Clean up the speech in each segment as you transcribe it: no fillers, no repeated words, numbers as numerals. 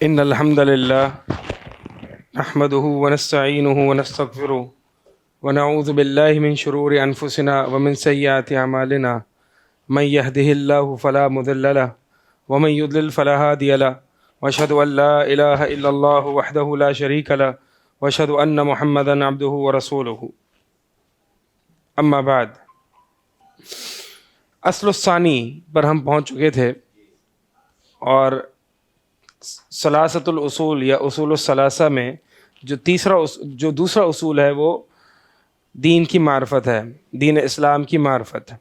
إن الحمد لله نحمده ونستعينه ونستغفره ونعوذ بالله من شرور أنفسنا ومن سيئات أعمالنا من يهده الله فلا مضل له ومن يضلل فلا هادي له وأشهد أن لا إله إلا الله وحده لا شريك له وأشهد أن محمدا عبده ورسوله أما بعد اصل الثانی پر ہم پہنچ چکے تھے اور ثلاثۃ الاصول یا اصول الثلاثہ میں جو دوسرا اصول ہے وہ دین کی معرفت ہے، دین اسلام کی معرفت.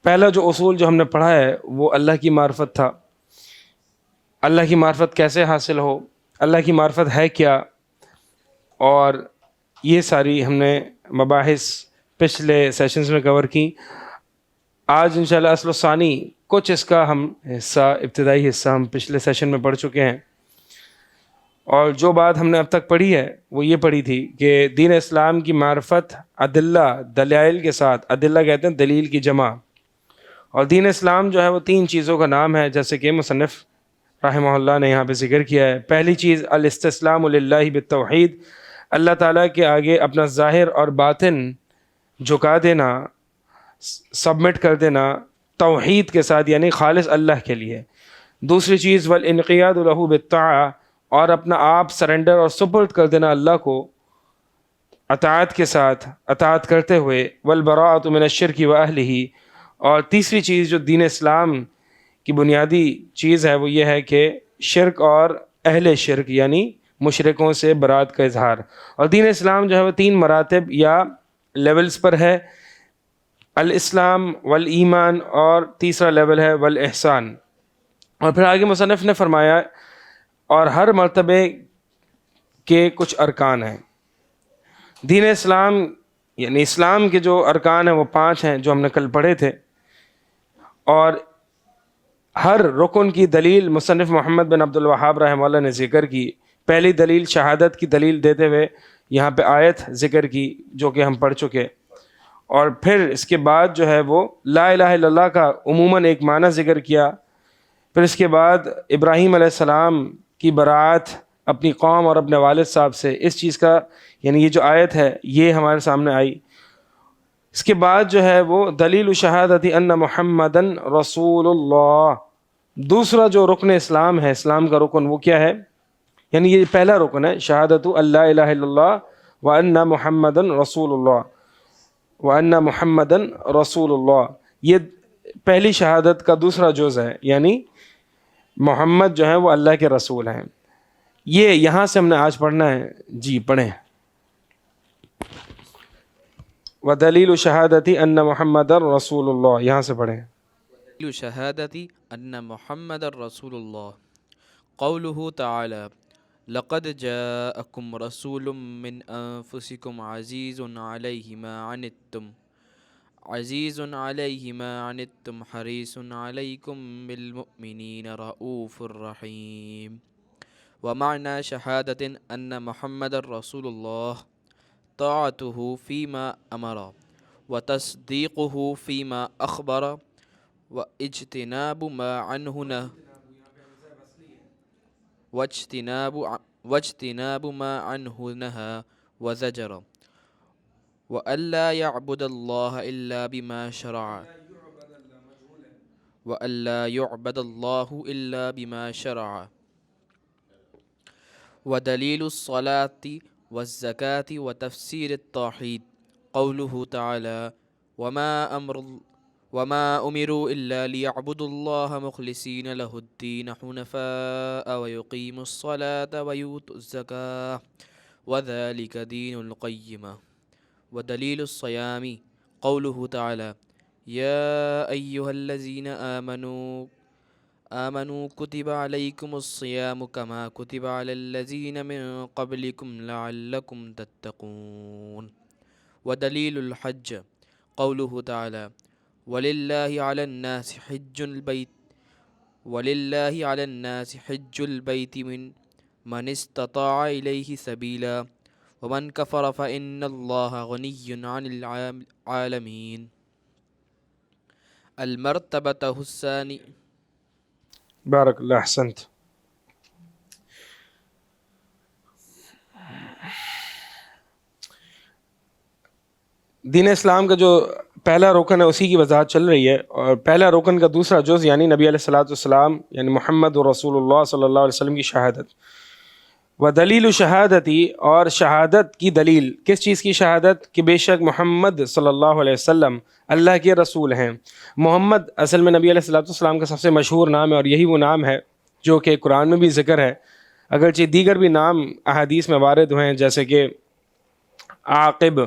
پہلا جو اصول جو ہم نے پڑھا ہے وہ اللہ کی معرفت تھا. اللہ کی معرفت کیسے حاصل ہو، اللہ کی معرفت ہے کیا، اور یہ ساری ہم نے مباحث پچھلے سیشنز میں کور کی. آج انشاءاللہ اصل الثانی کچھ اس کا ہم ابتدائی حصہ ہم پچھلے سیشن میں پڑھ چکے ہیں، اور جو بات ہم نے اب تک پڑھی ہے وہ یہ پڑھی تھی کہ دین اسلام کی معرفت ادلہ دلائل کے ساتھ، ادلہ کہتے ہیں دلیل کی جمع، اور دین اسلام جو ہے وہ تین چیزوں کا نام ہے جیسے کہ مصنف رحمہ اللہ نے یہاں پہ ذکر کیا ہے. پہلی چیز الاستسلام للہ بالتوحید، اللہ تعالیٰ کے آگے اپنا ظاہر اور باطن جھکا دینا، سبمٹ کر دینا توحید کے ساتھ، یعنی خالص اللہ کے لیے. دوسری چیز والانقیاد لہ بالطاعہ، اور اپنا آپ سرنڈر اور سپرد کر دینا اللہ کو اطاعت کے ساتھ، اطاعت کرتے ہوئے. والبراءۃ من الشرک واہلہ، اور تیسری چیز جو دین اسلام کی بنیادی چیز ہے وہ یہ ہے کہ شرک اور اہل شرک یعنی مشرکوں سے برات کا اظہار. اور دین اسلام جو ہے وہ تین مراتب یا لیولز پر ہے، الاسلام والایمان، اور تیسرا لیول ہے والاحسان. اور پھر آگے مصنف نے فرمایا اور ہر مرتبے کے کچھ ارکان ہیں. دین اسلام یعنی اسلام کے جو ارکان ہیں وہ 5 ہیں جو ہم نے کل پڑھے تھے، اور ہر رکن کی دلیل مصنف محمد بن عبد الوہاب رحمہ اللہ نے ذکر کی. پہلی دلیل شہادت کی دلیل دیتے ہوئے یہاں پہ آیت ذکر کی جو کہ ہم پڑھ چکے، اور پھر اس کے بعد جو ہے وہ لا الہ الا اللہ کا عموماً ایک معنی ذکر کیا. پھر اس کے بعد ابراہیم علیہ السلام کی برات اپنی قوم اور اپنے والد صاحب سے، اس چیز کا یعنی یہ جو آیت ہے یہ ہمارے سامنے آئی. اس کے بعد جو ہے وہ دلیل شہادت ان محمدن رسول اللہ، دوسرا جو رکن اسلام ہے، اسلام کا رکن وہ کیا ہے، یعنی یہ پہلا رکن ہے شہادت اللہ الہ الا اللہ وان محمدن رسول اللہ، وان محمدن رسول اللہ. یہ پہلی شہادت کا دوسرا جز ہے، یعنی محمد جو ہے وہ اللہ کے رسول ہیں. یہ یہاں سے ہم نے آج پڑھنا ہے. جی پڑھیں. ودلیل شہادتی ان محمد رسول اللہ، یہاں سے پڑھیں. دلیل شہادتی ان محمد رسول اللہ، قوله تعالی لقد جاءکم رسول من انفسکم عزیز علیہ ما عنتم عزیز علیہ ما عنتم حریص علیکم بالمؤمنین رؤوف الرحیم. ومعنى شهادة أن محمد رسول الله طاعته فيما أمر وتصديقه فيما أخبر واجتناب ما عنه نهى واجتناب ما عنه نهى وزجر، وألا يعبد الله إلا بما شرع وألا يعبد الله إلا بما شرع. ودليل الصلاة والزكاة وتفسير التوحيد قوله تعالى وما أمروا إلا ليعبدوا الله مخلصين له الدين حنفاء ويقيموا الصلاة ويؤتوا الزكاة وذلك دين القيمة. ودليل الصيام قوله تعالى يا أيها الذين آمنوا كتب عليكم الصيام كما كتب على الذين من قبلكم لعلكم تتقون. ودليل الحج قوله تعالى ولله على الناس حج البيت من استطاع إليه سبيلا ومن كفر فإن الله غني عن العالمين. المرتبة الثانية. بارک اللہ، احسنت. دین اسلام کا جو پہلا رکن ہے اسی کی وضاحت چل رہی ہے، اور پہلا رکن کا دوسرا جز یعنی نبی علیہ الصلاۃ والسلام یعنی محمد رسول اللہ صلی اللہ علیہ وسلم کی شہادت. و دلیل شہادتی، اور شہادت کی دلیل کس چیز کی شہادت؟ کہ بے شک محمد صلی اللہ علیہ وسلم اللہ کے رسول ہیں. محمد اصل میں نبی علیہ الصلاۃ والسلام کا سب سے مشہور نام ہے، اور یہی وہ نام ہے جو کہ قرآن میں بھی ذکر ہے، اگرچہ دیگر بھی نام احادیث میں وارد ہوئے ہیں جیسے کہ عاقب،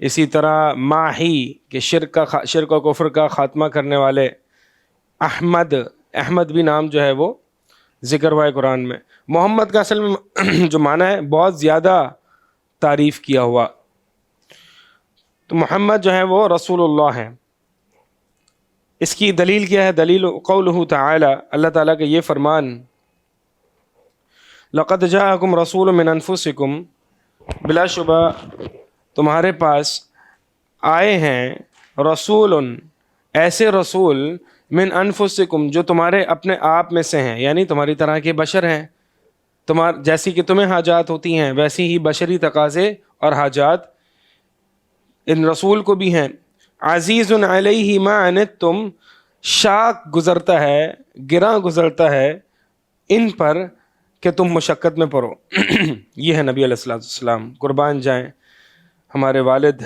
اسی طرح ماہی کہ شرک و کفر کا خاتمہ کرنے والے، احمد بھی نام جو ہے وہ ذکر ہوا ہے قرآن میں. محمد کا اصل میں جو معنی ہے بہت زیادہ تعریف کیا ہوا، تو محمد جو ہے وہ رسول اللہ ہیں. اس کی دلیل کیا ہے؟ دلیل قولہ تعالی، اللہ تعالیٰ کا یہ فرمان، لقد جاءکم رسول من انفسکم، بلا شبہ تمہارے پاس آئے ہیں رسول، ایسے رسول، من انفسکم جو تمہارے اپنے آپ میں سے ہیں، یعنی تمہاری طرح کے بشر ہیں، جیسی کہ تمہیں حاجات ہوتی ہیں ویسی ہی بشری تقاضے اور حاجات ان رسول کو بھی ہیں. عزیز علیہ ما عنتم، شاق گزرتا ہے، گراں گزرتا ہے ان پر کہ تم مشقت میں پڑو. یہ ہے نبی علیہ الصلوۃ والسلام. قربان جائیں ہمارے والد،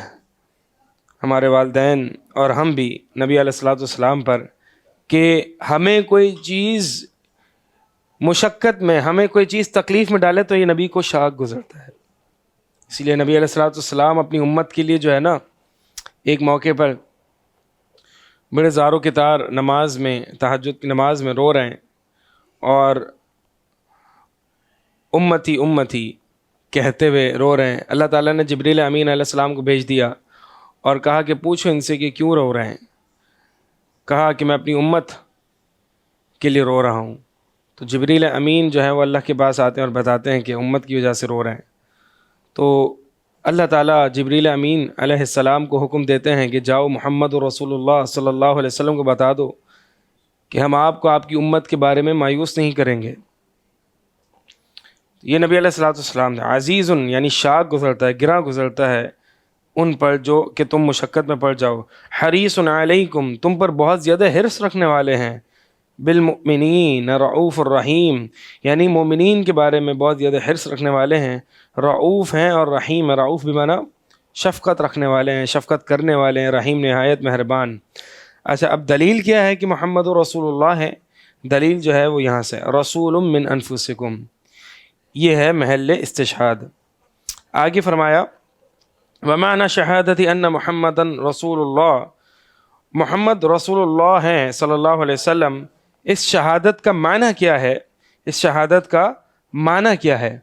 ہمارے والدین اور ہم بھی نبی علیہ الصلوۃ والسلام پر کہ ہمیں کوئی چیز مشقت میں، ہمیں کوئی چیز تکلیف میں ڈالے تو یہ نبی کو شاق گزرتا ہے. اسی لیے نبی علیہ الصلوۃ والسلام اپنی امت کے لیے جو ہے نا، ایک موقع پر بڑے زار و کتار نماز میں، تہجد کی نماز میں رو رہے ہیں، اور امتی امتی کہتے ہوئے رو رہے ہیں. اللہ تعالیٰ نے جبریل امین علیہ السلام کو بھیج دیا اور کہا کہ پوچھو ان سے کہ کیوں رو رہے ہیں. کہا کہ میں اپنی امت کے لیے رو رہا ہوں. تو جبریل امین جو ہے وہ اللہ کے پاس آتے ہیں اور بتاتے ہیں کہ امت کی وجہ سے رو رہے ہیں. تو اللہ تعالیٰ جبریل امین علیہ السلام کو حکم دیتے ہیں کہ جاؤ محمد رسول اللہ صلی اللہ علیہ وسلم کو بتا دو کہ ہم آپ کو آپ کی امت کے بارے میں مایوس نہیں کریں گے. یہ نبی علیہ الصلوۃ والسلام ہے. عزیز یعنی شاق گزرتا ہے، گراں گزرتا ہے ان پر جو کہ تم مشقت میں پڑ جاؤ. حریص علیکم، تم پر بہت زیادہ حرص رکھنے والے ہیں. بالمؤمنین رعوف الرحیم، یعنی مومنین کے بارے میں بہت زیادہ حرص رکھنے والے ہیں. رعوف ہیں اور رحیم، رعوف بھی معنی شفقت رکھنے والے ہیں، شفقت کرنے والے ہیں، رحیم نہایت مہربان. اچھا، اب دلیل کیا ہے کہ محمد رسول اللہ ہے؟ دلیل جو ہے وہ یہاں سے، رسول من انفسکم، یہ ہے محل استشہاد. آگے فرمایا ومعنی شہادتی ان محمدن رسول اللہ، محمد رسول اللہ ہیں صلی اللہ علیہ وسلم. اس شہادت کا معنی کیا ہے؟ اس شہادت کا معنی کیا ہے؟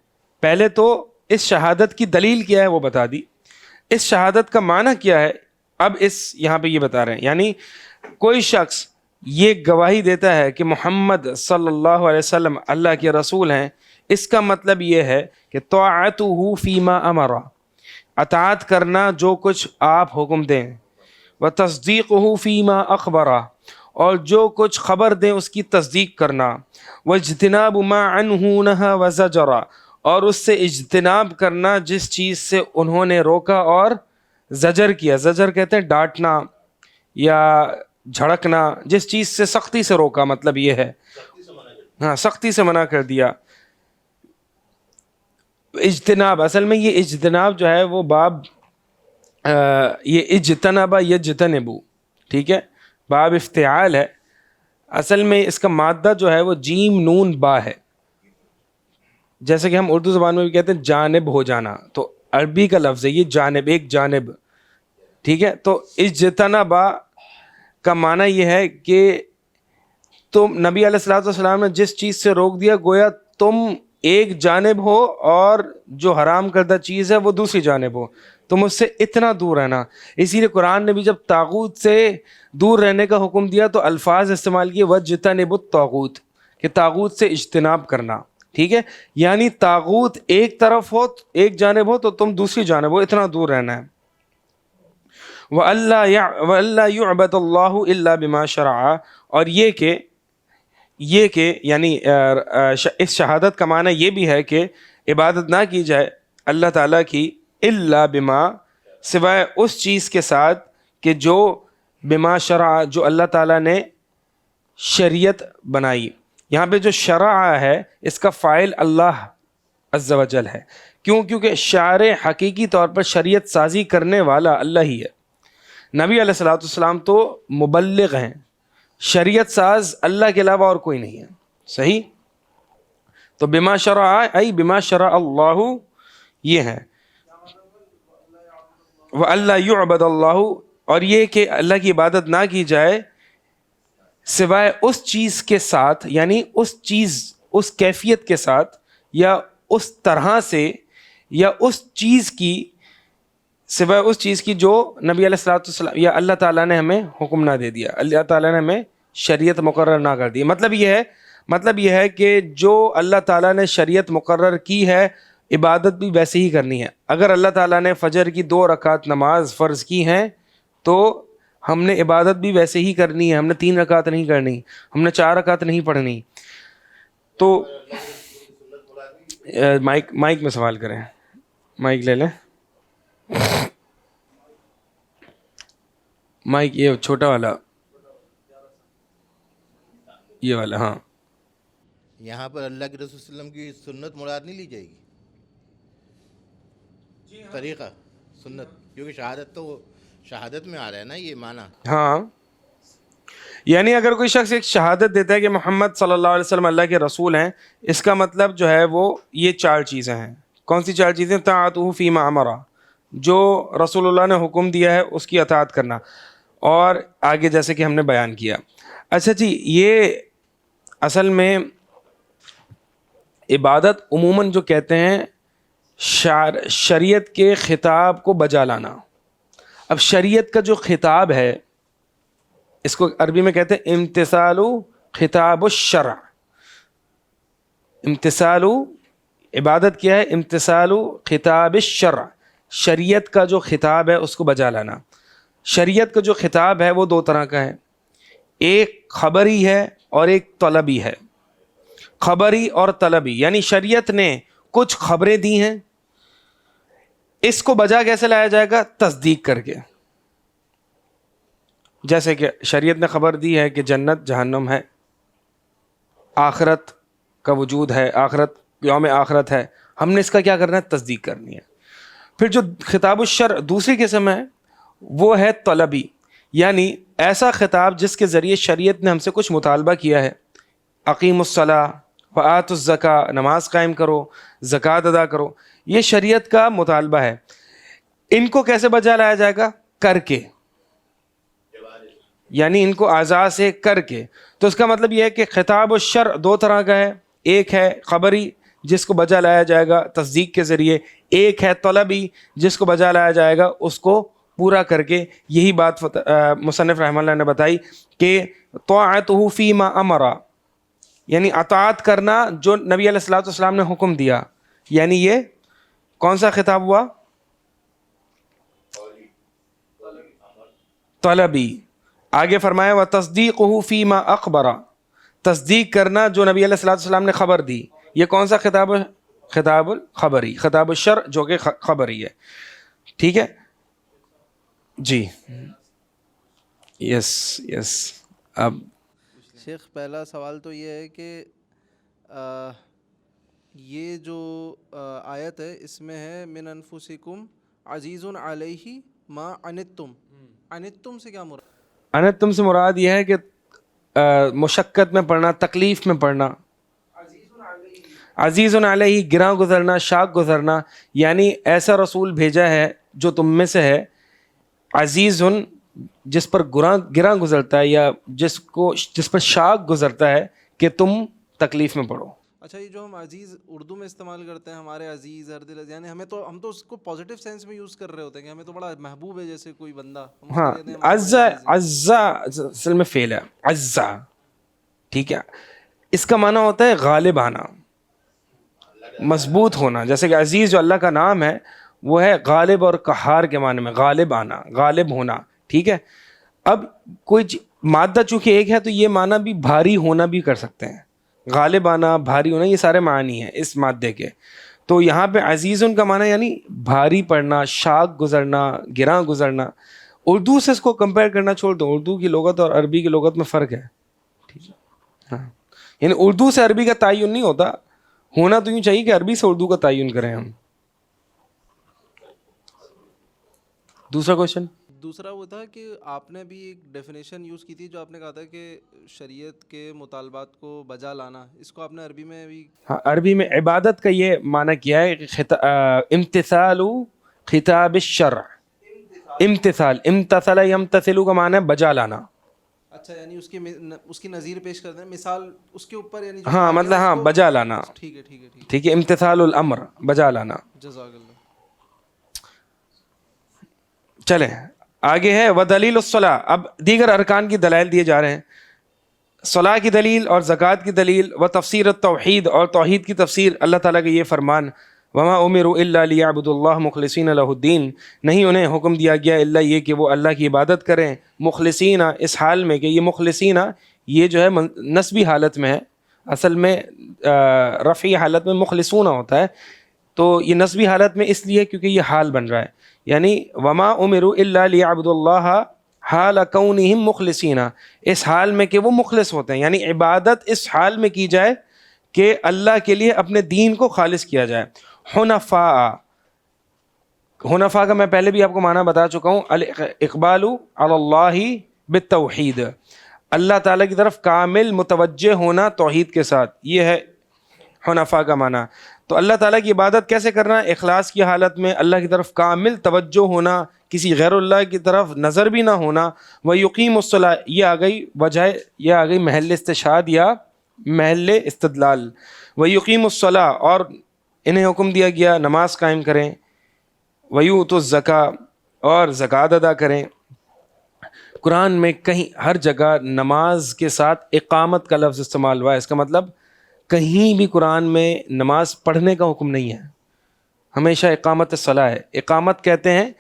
پہلے تو اس شہادت کی دلیل کیا ہے وہ بتا دی. اس شہادت کا معنی کیا ہے اب یہاں پہ یہ بتا رہے ہیں. یعنی کوئی شخص یہ گواہی دیتا ہے کہ محمد صلی اللہ علیہ وسلم اللہ کے رسول ہیں، اس کا مطلب یہ ہے کہ طاعتہ فیما امر، اطاعت کرنا جو کچھ آپ حکم دیں، وتصدیقہ فیما اخبر، اور جو کچھ خبر دیں اس کی تصدیق کرنا، واجتناب ما عنہ نہى وزجر، اور اس سے اجتناب کرنا جس چیز سے انہوں نے روکا اور زجر کیا. زجر کہتے ہیں ڈانٹنا یا جھڑکنا، جس چیز سے سختی سے روکا، مطلب یہ ہے ہاں سختی سے منع کر دیا. اجتناب، اصل میں یہ اجتناب جو ہے وہ باب یہ اجتنبا یجتنبو، ٹھیک ہے، باب افتعال ہے. اصل میں اس کا مادہ جو ہے وہ جیم نون با ہے، جیسے کہ ہم اردو زبان میں بھی کہتے ہیں جانب ہو جانا، تو عربی کا لفظ ہے یہ جانب، ایک جانب، ٹھیک ہے. تو اجتنبا کا معنی یہ ہے کہ تم، نبی علیہ الصلوۃ والسلام نے جس چیز سے روک دیا، گویا تم ایک جانب ہو اور جو حرام کردہ چیز ہے وہ دوسری جانب ہو، تم اس سے اتنا دور رہنا. اسی لیے قرآن نے بھی جب طاغوت سے دور رہنے کا حکم دیا تو الفاظ استعمال کیے وَاجْتَنِبُوا الطَّاغُوتَ، کہ طاغوت سے اجتناب کرنا، ٹھیک ہے. یعنی طاغوت ایک طرف ہو، ایک جانب ہو تو تم دوسری جانب ہو، اتنا دور رہنا ہے. وَأَلَّا يُعْبَدَ اللَّهُ إِلَّا بِمَا شَرَعَ، اور یہ کہ یعنی اس شہادت کا معنی یہ بھی ہے کہ عبادت نہ کی جائے اللہ تعالیٰ کی الا بما سوائے اس چیز کے ساتھ کہ جو بما شرع، جو اللہ تعالیٰ نے شریعت بنائی. یہاں پہ جو شرع ہے اس کا فاعل اللہ عز و جل ہے. کیوں؟ کیونکہ شارع حقیقی طور پر شریعت سازی کرنے والا اللہ ہی ہے. نبی علیہ الصلوۃ والسلام تو مبلغ ہیں، شریعت ساز اللہ کے علاوہ اور کوئی نہیں ہے. صحیح؟ تو بما شرع ای بما شرع اللہ یہ ہے. وَأَلَّا يُعْبَدَ اللَّهُ، اور یہ کہ اللہ کی عبادت نہ کی جائے سوائے اس چیز کے ساتھ، یعنی اس چیز، اس کیفیت کے ساتھ، یا اس طرح سے، یا اس چیز کی، سوائے اس چیز کی جو نبی علیہ الصلوۃ والسلام یا اللہ تعالیٰ نے ہمیں حکم نہ دے دیا، اللہ تعالیٰ نے ہمیں شریعت مقرر نہ کر دی. مطلب یہ ہے کہ جو اللہ تعالیٰ نے شریعت مقرر کی ہے عبادت بھی ویسے ہی کرنی ہے. اگر اللہ تعالیٰ نے فجر کی 2 رکعت نماز فرض کی ہیں تو ہم نے عبادت بھی ویسے ہی کرنی ہے. ہم نے 3 رکعت نہیں کرنی، ہم نے 4 رکعت نہیں پڑھنی. تو مائک میں سوال کریں، مائک لے لیں. مائک یہ چھوٹا والا، یہ والا. ہاں، یہاں پر اللہ کے رسول صلی اللہ علیہ وسلم کی سنت مراد نہیں لی جائے گی؟ طریقہ سنت، کیونکہ شہادت تو شہادت میں آ رہا ہے نا یہ معنی. ہاں، یعنی اگر کوئی شخص ایک شہادت دیتا ہے کہ محمد صلی اللہ علیہ وسلم اللہ کے رسول ہیں، اس کا مطلب جو ہے وہ یہ 4 چیزیں ہیں. کون سی 4 چیزیں؟ طاعتہ فیما امرا، جو رسول اللہ نے حکم دیا ہے اس کی اطاعت کرنا، اور آگے جیسے کہ ہم نے بیان کیا. اچھا جی، یہ اصل میں عبادت عموماً جو کہتے ہیں شریعت کے خطاب کو بجا لانا. اب شریعت کا جو خطاب ہے اس کو عربی میں کہتے ہیں امتثال خطاب الشرع. امتثال عبادت کیا ہے؟ امتثال خطاب الشرع، شریعت کا جو خطاب ہے اس کو بجا لانا. شریعت کا جو خطاب ہے وہ 2 طرح کا ہے، ایک خبری ہے اور ایک طلبی ہے. خبری اور طلبی، یعنی شریعت نے کچھ خبریں دی ہیں، اس کو بجا کیسے لایا جائے گا؟ تصدیق کر کے. جیسے کہ شریعت نے خبر دی ہے کہ جنت جہنم ہے، آخرت کا وجود ہے، آخرت یوم آخرت ہے، ہم نے اس کا کیا کرنا ہے؟ تصدیق کرنی ہے. پھر جو خطاب الشرع دوسری قسم ہے وہ ہے طلبی، یعنی ایسا خطاب جس کے ذریعے شریعت نے ہم سے کچھ مطالبہ کیا ہے. اقیم الصلاۃ وآتوا الزکاۃ، نماز قائم کرو، زکوٰۃ ادا کرو، یہ شریعت کا مطالبہ ہے. ان کو کیسے بجا لایا جائے گا؟ کر کے، یعنی ان کو اعضاء سے کر کے. تو اس کا مطلب یہ ہے کہ خطاب الشرع 2 طرح کا ہے، ایک ہے خبری جس کو بجا لایا جائے گا تصدیق کے ذریعے، ایک ہے طلبی جس کو بجا لایا جائے گا اس کو پورا کر کے. یہی بات مصنف رحمہ اللہ نے بتائی کہ طاعتہ فیما امرا، یعنی اطاعت کرنا جو نبی علیہ الصلوۃ والسلام نے حکم دیا. یعنی یہ کون سا خطاب ہوا؟ طلبی. آگے فرمایا وتصدیقہ فیما اخبرا، تصدیق کرنا جو نبی علیہ الصلوۃ والسلام نے خبر دی. یہ کون سا خطاب ہے؟ خطاب الخبری، خطاب الشرع جو کہ خبری ہے. ٹھیک ہے جی. یس. اب شیخ پہلا سوال تو یہ ہے کہ یہ جو آیت ہے اس میں ہے من انفسکم عزیز علیہ ما عنتم. عنتم سے کیا مراد؟ عنتم سے مراد یہ ہے کہ مشقت میں پڑنا، تکلیف میں پڑنا. عزیز علیہ گراں گزرنا، شاق گزرنا، یعنی ایسا رسول بھیجا ہے جو تم میں سے ہے عزیز، جس پر گراں گزرتا ہے یا جس پر شاق گزرتا ہے کہ تم تکلیف میں پڑو. اچھا، یہ جو ہم عزیز اردو میں استعمال کرتے ہیں، ہمارے عزیز ہر دل، یعنی ہم تو اس کو پازیٹیو سینس میں یوز کر رہے ہوتے ہیں کہ ہمیں تو بڑا محبوب ہے، جیسے کوئی بندہ. ہاں، عزا اصل میں فعل ہے، عزا. ٹھیک ہے، اس کا معنی ہوتا ہے غالب آنا، مضبوط ہونا. جیسے کہ عزیز جو اللہ کا نام ہے وہ ہے غالب اور قہار کے معنی میں، غالب آنا، غالب ہونا. ٹھیک ہے، اب کوئی مادہ چونکہ ایک ہے تو یہ معنی بھی بھاری ہونا بھی کر سکتے ہیں. غالب آنا، بھاری ہونا، یہ سارے معنی ہیں اس مادے کے. تو یہاں پہ عزیزن کا معنی یعنی بھاری پڑنا، شاک گزرنا، گراں گزرنا. اردو سے اس کو کمپیئر کرنا چھوڑ دو، اردو کی لغت اور عربی کی لغت میں فرق ہے. ٹھیک ہے، ہاں، یعنی اردو سے عربی کا تعین نہیں ہوتا، ہونا تو یوں چاہیے کہ عربی سے اردو کا تعین کریں ہم. دوسرا کوشچن. دوسرا وہ تھا کہ آپ نے بھی ایک ڈیفینیشن یوز کی تھی جو آپ نے کہا تھا کہ شریعت کے مطالبات کو بجا لانا، اس کو آپ نے عربی میں بھی. ہاں، عربی میں عبادت کا یہ معنی کیا ہے کہ امتثال خطاب الشرع. امتثال، امتثل یمتثل کا معنی ہے بجا لانا. اچھا، یعنی اس کی نظیر پیش کر دیں، مثال اس کے اوپر، یعنی جو ہاں مطلب ہاں بجا لانا. ٹھیک ہے ٹھیک ہے ٹھیک ہے. ٹھیک ہے، امتثال الامر بجا لانا. جزاک اللہ. چلیں آگے ہے ودلیل الصلاۃ. اب دیگر ارکان کی دلائل دیے جا رہے ہیں. صلاح کی دلیل اور زکوٰۃ کی دلیل و تفسیر التوحید اور توحید کی تفسیر. اللہ تعالیٰ کا یہ فرمان وما امروا الا لیعبدوا اللہ مخلصین لہ الدین، نہیں انہیں حکم دیا گیا الا یہ کہ وہ اللہ کی عبادت کریں مخلصین، اس حال میں کہ یہ مخلصین یہ جو ہے نسبی حالت میں ہے، اصل میں رفعی حالت میں مخلصون ہوتا ہے، تو یہ نسبی حالت میں اس لیے کیونکہ یہ حال بن رہا ہے. یعنی وما امروا الا لیعبدوا اللہ حال کونہم مخلصین، اس حال میں کہ وہ مخلص ہوتے ہیں، یعنی عبادت اس حال میں کی جائے کہ اللہ کے لیے اپنے دین کو خالص کیا جائے. حنفاء، حنفاء کا میں پہلے بھی آپ کو معنی بتا چکا ہوں، الاقبال علی اللہ بالتوحید، اللہ تعالیٰ کی طرف کامل متوجہ ہونا توحید کے ساتھ، یہ ہے حنفاء کا معنی. تو اللہ تعالیٰ کی عبادت کیسے کرنا؟ اخلاص کی حالت میں، اللہ کی طرف کامل توجہ ہونا، کسی غیر اللہ کی طرف نظر بھی نہ ہونا. ویقیم الصلاۃ، یہ آ گئی وجہ، یہ آ گئی محل استشہاد یا محل استدلال. ویقیم الصلاۃ، اور انہیں حکم دیا گیا نماز قائم کریں. ویؤتوا الزکاۃ، اور زکوٰۃ ادا کریں. قرآن میں کہیں ہر جگہ نماز کے ساتھ اقامت کا لفظ استعمال ہوا ہے. اس کا مطلب کہیں بھی قرآن میں نماز پڑھنے کا حکم نہیں ہے، ہمیشہ اقامت الصلاۃ ہے. اقامت کہتے ہیں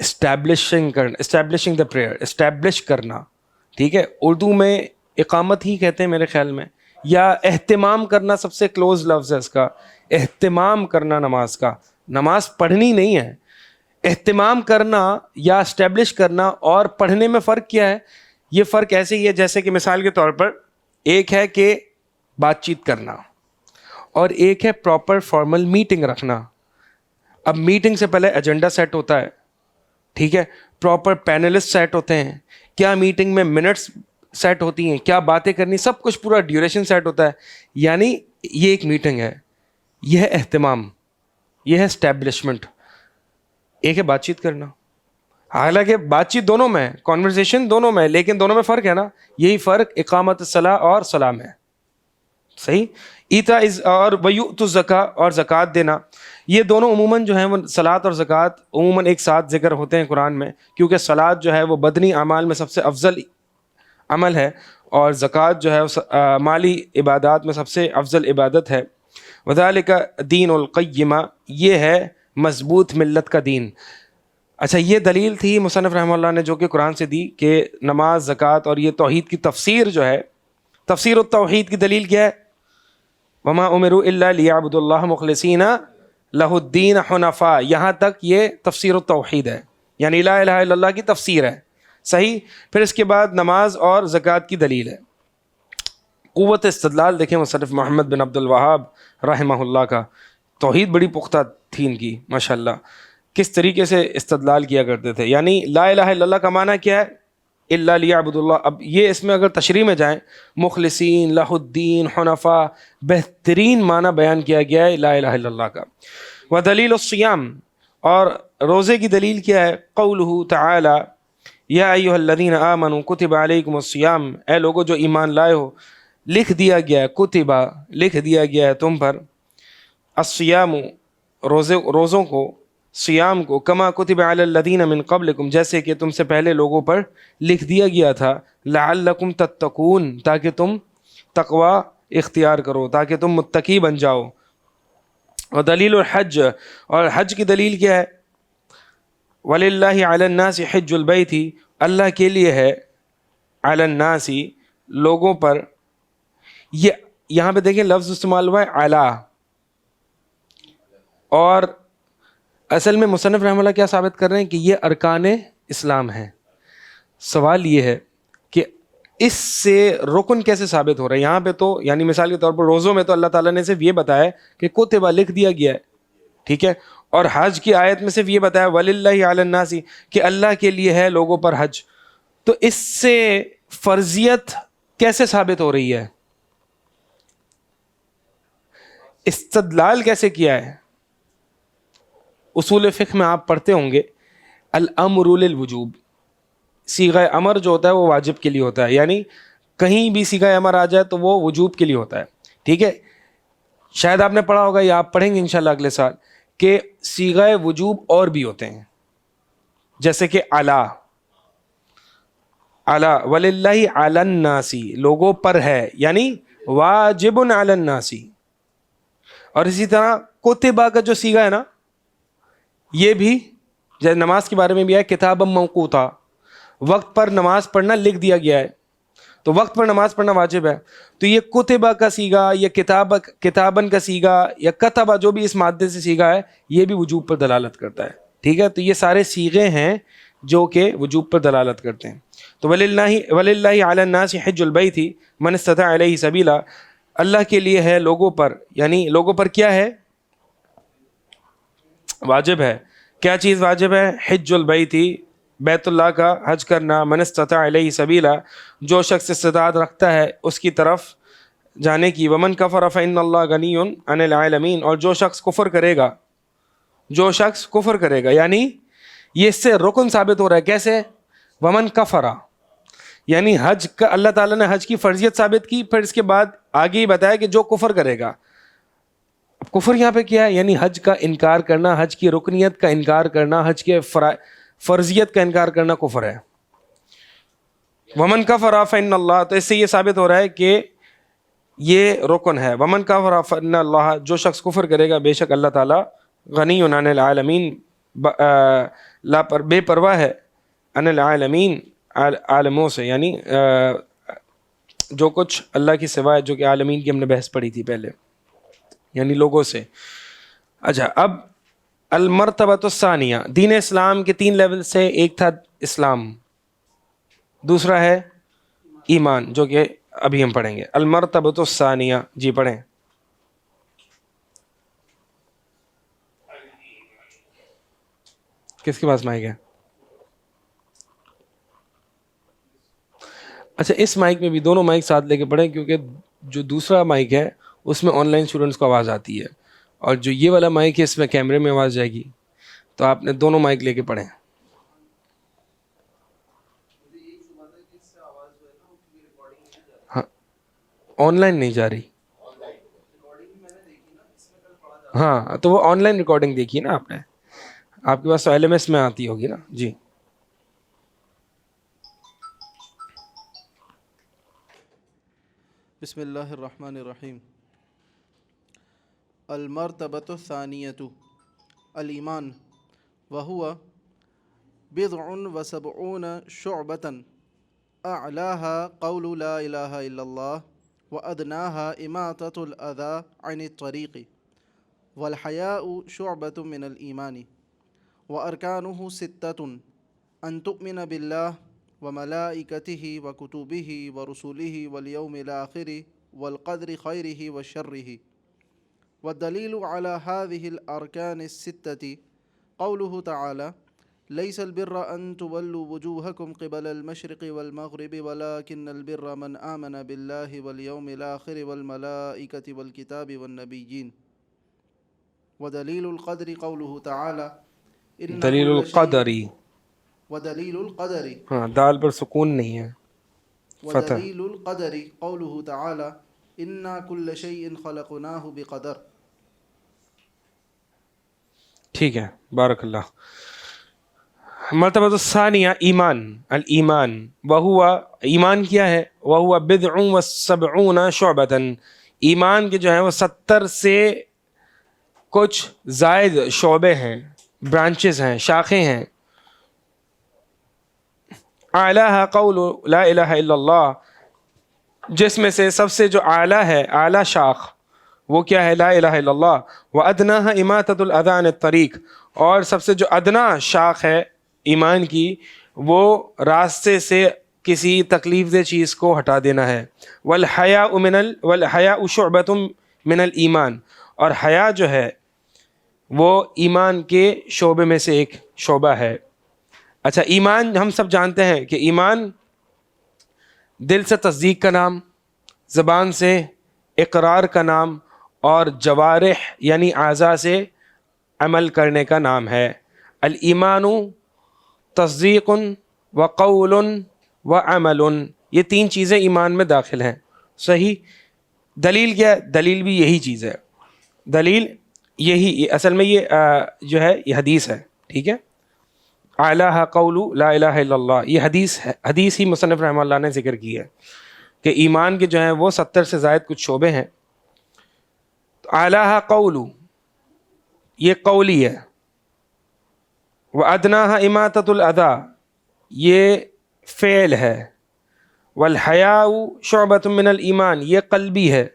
اسٹیبلشنگ کرنا، اسٹیبلشنگ دا پریئر، اسٹیبلش کرنا. ٹھیک ہے، اردو میں اقامت ہی کہتے ہیں میرے خیال میں، یا اہتمام کرنا سب سے کلوز لفظ ہے اس کا، اہتمام کرنا نماز کا. نماز پڑھنی نہیں ہے، اہتمام کرنا یا اسٹیبلش کرنا. اور پڑھنے میں فرق کیا ہے؟ یہ فرق ایسے ہی ہے جیسے کہ مثال کے طور پر ایک ہے کہ بات چیت کرنا اور ایک ہے پراپر فارمل میٹنگ رکھنا. اب میٹنگ سے پہلے ایجنڈا سیٹ ہوتا ہے، ٹھیک ہے، پراپر پینلسٹ سیٹ ہوتے ہیں، کیا میٹنگ میں منٹس سیٹ ہوتی ہیں، کیا باتیں کرنی، سب کچھ پورا ڈیوریشن سیٹ ہوتا ہے. یعنی یہ ایک میٹنگ ہے، یہ ہے اہتمام، یہ ہے اسٹیبلشمنٹ. ایک ہے بات چیت کرنا، حالانکہ بات چیت دونوں میں ہے، کانورسیشن دونوں میں ہے، لیکن دونوں میں فرق ہے نا. یہی فرق اقامت الصلاۃ اور سلام ہے. صحیح. ایتا اور ویؤتوا الزکاۃ، اور زکوٰۃ دینا. یہ دونوں عموماً جو ہیں وہ صلاۃ اور زکوٰۃ عموماً ایک ساتھ ذکر ہوتے ہیں قرآن میں، کیونکہ صلاۃ جو ہے وہ بدنی اعمال میں سب سے افضل عمل ہے، اور زکوٰۃ جو ہے مالی عبادات میں سب سے افضل عبادت ہے. وذالک دین القیمہ، یہ ہے مضبوط ملت کا دین. اچھا، یہ دلیل تھی مصنف رحمہ اللہ نے جو کہ قرآن سے دی کہ نماز، زکوٰۃ اور یہ توحید کی تفسیر جو ہے، تفسیر التوحید کی دلیل کیا ہے؟ وما امروا الا لیعبدوا اللہ مخلصین لہ الدین حنفاء. یہاں تک یہ تفسیر التوحید ہے، یعنی لا الہ الا اللہ کی تفسیر ہے. صحیح. پھر اس کے بعد نماز اور زکوٰۃ کی دلیل ہے. قوت استدلال دیکھیں مصنف محمد بن عبد الوہاب رحمہ اللہ کا، توحید بڑی پختہ تھی ان کی ماشاءاللہ. کس طریقے سے استدلال کیا کرتے تھے. یعنی لا الہ الا اللہ کا معنی کیا ہے؟ الا لیعبدوا اللہ. اب یہ اس میں اگر تشریح میں جائیں، مخلصین لہ الدین حنفاء، بہترین معنی بیان کیا گیا ہے لا الہ الا اللہ کا. ودلیل الصیام، اور روزے کی دلیل کیا ہے؟ قولہ تعالی یا ایھا الذین آمنوا کتب علیکم الصیام، اے لوگو جو ایمان لائے ہو، لکھ دیا گیا ہے، کتبہ لکھ دیا گیا ہے تم پر، الصیام روزوں کو، صیام کو، کما کتب علی الذین من قبلکم، جیسے کہ تم سے پہلے لوگوں پر لکھ دیا گیا تھا، لعلکم تتقون، تاکہ تم تقوی اختیار کرو، تاکہ تم متقی بن جاؤ. اور دلیل الحج، اور حج کی دلیل کیا ہے؟ وَلِلَّهِ عَلَى النَّاسِ حِجُّ الْبَيْتِ، اللہ کے لیے ہے علی الناس، لوگوں پر. یہ یہاں پہ دیکھیں لفظ استعمال ہوا ہے علی، اور اصل میں مصنف رحمہ اللہ کیا ثابت کر رہے ہیں کہ یہ ارکان اسلام ہیں. سوال یہ ہے کہ اس سے رکن کیسے ثابت ہو رہا ہے؟ یہاں پہ تو یعنی مثال کے طور پر روزوں میں تو اللہ تعالیٰ نے صرف یہ بتایا کہ کتبہ لکھ دیا گیا ہے، ٹھیک ہے، اور حج کی آیت میں صرف یہ بتایا وَلِلَّهِ عَلَى النَّاسِ کہ اللہ کے لیے ہے لوگوں پر حج. تو اس سے فرضیت کیسے ثابت ہو رہی ہے؟ استدلال کیسے کیا ہے؟ اصول فقہ میں آپ پڑھتے ہوں گے الامر للوجوب، صیغہ امر جو ہوتا ہے وہ واجب کے لیے ہوتا ہے، یعنی کہیں بھی صیغہ امر آ جائے تو وہ وجوب کے لیے ہوتا ہے، ٹھیک ہے. شاید آپ نے پڑھا ہوگا یا آپ پڑھیں گے انشاءاللہ اگلے سال کہ صیغہ وجوب اور بھی ہوتے ہیں، جیسے کہ علی وَلِلَّهِ عَلَى النَّاسِ لوگوں پر ہے، یعنی واجب علی الناس. اور اسی طرح کتبہ کا جو صیغہ ہے نا، یہ بھی جیسے نماز کے بارے میں بھی ہے کتابا موقوتا، وقت پر نماز پڑھنا لکھ دیا گیا ہے، تو وقت پر نماز پڑھنا واجب ہے. تو یہ کتبہ کا صیغہ یا کتابن کا صیغہ یا کتبہ جو بھی اس مادے سے صیغہ ہے، یہ بھی وجوب پر دلالت کرتا ہے، ٹھیک ہے. تو یہ سارے صیغے ہیں جو کہ وجوب پر دلالت کرتے ہیں. تو وَلِلَّهِ عَلَى النَّاسِ حِجُّ الْبَيْتِ مَنِ اسْتَطَاعَ إِلَيْهِ سَبِيلًا، اللہ کے لیے ہے لوگوں پر، یعنی لوگوں پر کیا ہے؟ واجب ہے. کیا چیز واجب ہے؟ حج البیت، بیت اللہ کا حج کرنا. من استطاع الیہ سبیلا، جو شخص استطاعت رکھتا ہے اس کی طرف جانے کی. ومن کفر فإن اللہ غنی عن العالمین، اور جو شخص کفر کرے گا، یعنی یہ اس سے رکن ثابت ہو رہا ہے. کیسے؟ ومن کفر، یعنی حج کا اللہ تعالیٰ نے حج کی فرضیت ثابت کی، پھر اس کے بعد آگے ہی بتایا کہ جو کفر کرے گا. اب کفر یہاں پہ کیا ہے؟ یعنی حج کا انکار کرنا، حج کی رکنیت کا انکار کرنا، حج کے فرضیت کا انکار کرنا کفر ہے. ومن کفر فإن اللہ، تو اس سے یہ ثابت ہو رہا ہے کہ یہ رکن ہے. ومن کفر فإن اللہ، جو شخص کفر کرے گا بے شک اللہ تعالیٰ غنی عن العالمین، بے پرواہ ہے، عن العالمین، عالموں سے، یعنی جو کچھ اللہ کی سوائے، جو کہ عالمین کی ہم نے بحث پڑھی تھی پہلے، یعنی لوگوں سے. اچھا، اب المرتبۃ الثانیہ، دین اسلام کے 3 لیول سے ایک تھا اسلام، دوسرا ہے ایمان، جو کہ ابھی ہم پڑھیں گے. المرتبۃ الثانیہ، جی پڑھیں. کس کے پاس مائک ہے؟ اچھا، اس مائک میں بھی دونوں مائک ساتھ لے کے پڑھیں، کیونکہ جو دوسرا مائک ہے اس میں آن لائن اسٹوڈنٹس کو آواز آتی ہے، اور جو یہ والا مائک ہے اس میں کیمرے میں آواز جائے گی. تو آپ نے دونوں مائک لے کے پڑھیں. ہاں، آن لائن نہیں جا رہی. ہاں، تو وہ آن لائن ریکارڈنگ دیکھی نا آپ نے، آپ کے پاس تو LMS میں آتی ہوگی نا. جی بسم اللہ الرحمن الرحیم. المرتبۃ الثانیۃ الایمان، وہو بضع وسبعون شعبۃ، اعلاها قول لا الہ الا اللہ، وادناها اماطۃ الاذى عن الطریق، والحیاء شعبۃ من الایمان، وارکانہ ستۃ، ان تؤمن باللہ وملائکتہ وکتبہ ورسلہ والیوم الآخر والقدر خیرہ وشرہ. والدلیل علی هذه الارکان الستة قوله تعالی لیس البر ان تولوا وجوہکم قبل المشرق والمغرب ولكن البر من آمن باللہ والیوم الآخر والملائکۃ والکتاب والنبیین. ودلیل القدر قوله تعالی دلیل القدری، ودلیل القدر، ہاں دال پر سکون نہیں ہے، فتح. ودلیل القدر قوله تعالی انا کل شیء خلقناہ بقدر. ٹھیک ہے، بارک اللہ. مرتبہ الثانیہ ایمان، الایمان، وہو، ایمان کیا ہے؟ وہو بضع وسبعون شعبۃ، ایمان کے جو ہیں وہ 70 سے کچھ زائد شعبے ہیں، برانچز ہیں، شاخیں ہیں. اعلیٰ قول لا الہ الا اللہ، جس میں سے سب سے جو اعلیٰ ہے، اعلیٰ شاخ وہ کیا ہے؟ لا الہ الا اللہ. وَأَدْنَاهَا إِمَاتَةُ الْأَذَى عَنِ الطَّرِيقِ, اور سب سے جو ادنا شاخ ہے ایمان کی وہ راستے سے کسی تکلیف دہ چیز کو ہٹا دینا ہے. وَالْحَيَاءُ شُعْبَةٌ مِّنَ الْإِيمَانِ, اور حیا جو ہے وہ ایمان کے شعبے میں سے ایک شعبہ ہے. اچھا, ایمان ہم سب جانتے ہیں کہ ایمان دل سے تصدیق کا نام, زبان سے اقرار کا نام, اور جوارح یعنی اعضاء سے عمل کرنے کا نام ہے. الایمان تصدیق و قول و عمل, یہ تین چیزیں ایمان میں داخل ہیں. صحیح. دلیل کیا ہے؟ دلیل بھی یہی چیز ہے. دلیل یہی اصل میں یہ جو ہے یہ حدیث ہے. ٹھیک ہے, اعلیٰ قول لا الہ الا اللہ, یہ حدیث ہے. حدیث ہی مصنف رحمہ اللہ نے ذکر کی ہے کہ ایمان کے جو ہیں وہ 70 سے زائد کچھ شعبے ہیں. اعلیٰ قول یہ قولی ہے, وَأَدْنَاهَا إِمَاتَةُ الْأَذَى یہ فعل ہے, وَالْحَيَاءُ شُعْبَةٌ مِّنَ الْإِيمَانِ یہ قلبی ہے,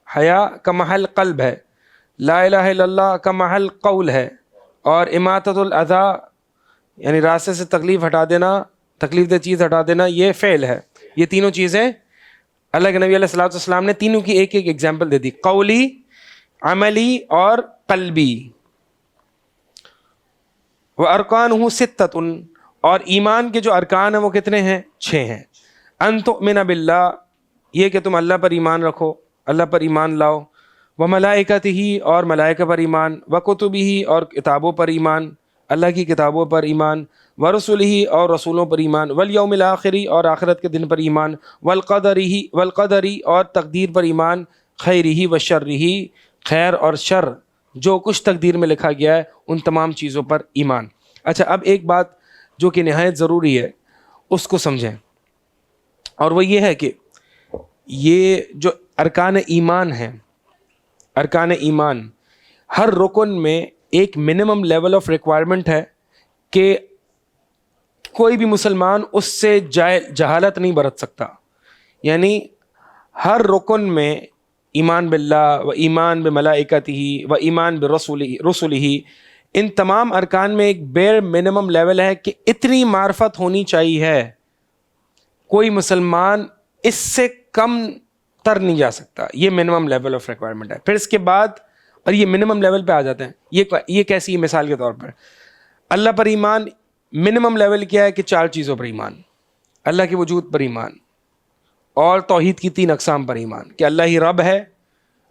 حیا کا محل قلب ہے, لا الہ الا اللہ کا محل قول ہے, اور اماطۃ الأذى یعنی راستے سے تکلیف ہٹا دینا, تکلیف دہ چیز ہٹا دینا, یہ فعل ہے. یہ تینوں چیزیں اللہ کے نبی علیہ الصلوۃ والسلام نے تینوں کی ایک ایک ایگزامپل دے دی, قولی, عملی اور قلبی. وَأَرْكَانُهُ سِتَّةٌ, اور ایمان کے جو ارکان ہیں وہ کتنے ہیں؟ 6 ہیں. أَن تُؤْمِنَ بِاللَّهِ, یہ کہ تم اللہ پر ایمان رکھو, اللہ پر ایمان لاؤ. وَمَلَائِكَتِهِ, اور ملائکہ پر ایمان. وَكُتُبِهِ, اور کتابوں پر ایمان, اللہ کی کتابوں پر ایمان. وَرُسُلِهِ, اور رسولوں پر ایمان. وَالْيَوْمِ الْآخِرِ, اور آخرت کے دن پر ایمان. وَالْقَدَرِ, اور تقدیر پر ایمان. خَيْرِهِ وَشَرِّهِ, خیر اور شر جو کچھ تقدیر میں لکھا گیا ہے ان تمام چیزوں پر ایمان. اچھا, اب ایک بات جو کہ نہایت ضروری ہے اس کو سمجھیں, اور وہ یہ ہے کہ یہ جو ارکان ایمان ہیں, ارکان ایمان, ہر رکن میں ایک منیمم لیول آف ریکوائرمنٹ ہے کہ کوئی بھی مسلمان اس سے جہالت نہیں برت سکتا. یعنی ہر رکن میں ایمان باللہ و ایمان بملائکتہ و ایمان برسولہ, ان تمام ارکان میں ایک بیر منیمم لیول ہے کہ اتنی معرفت ہونی چاہیے, کوئی مسلمان اس سے کم تر نہیں جا سکتا. یہ منیمم لیول آف ریکوائرمنٹ ہے. پھر اس کے بعد اور یہ منیمم لیول پہ آ جاتے ہیں. یہ کیسی ہے؟ مثال کے طور پر اللہ پر ایمان, منیمم لیول کیا ہے کہ 4 چیزوں پر ایمان, اللہ کے وجود پر ایمان, اور توحید کی 3 اقسام پر ایمان, کہ اللہ ہی رب ہے,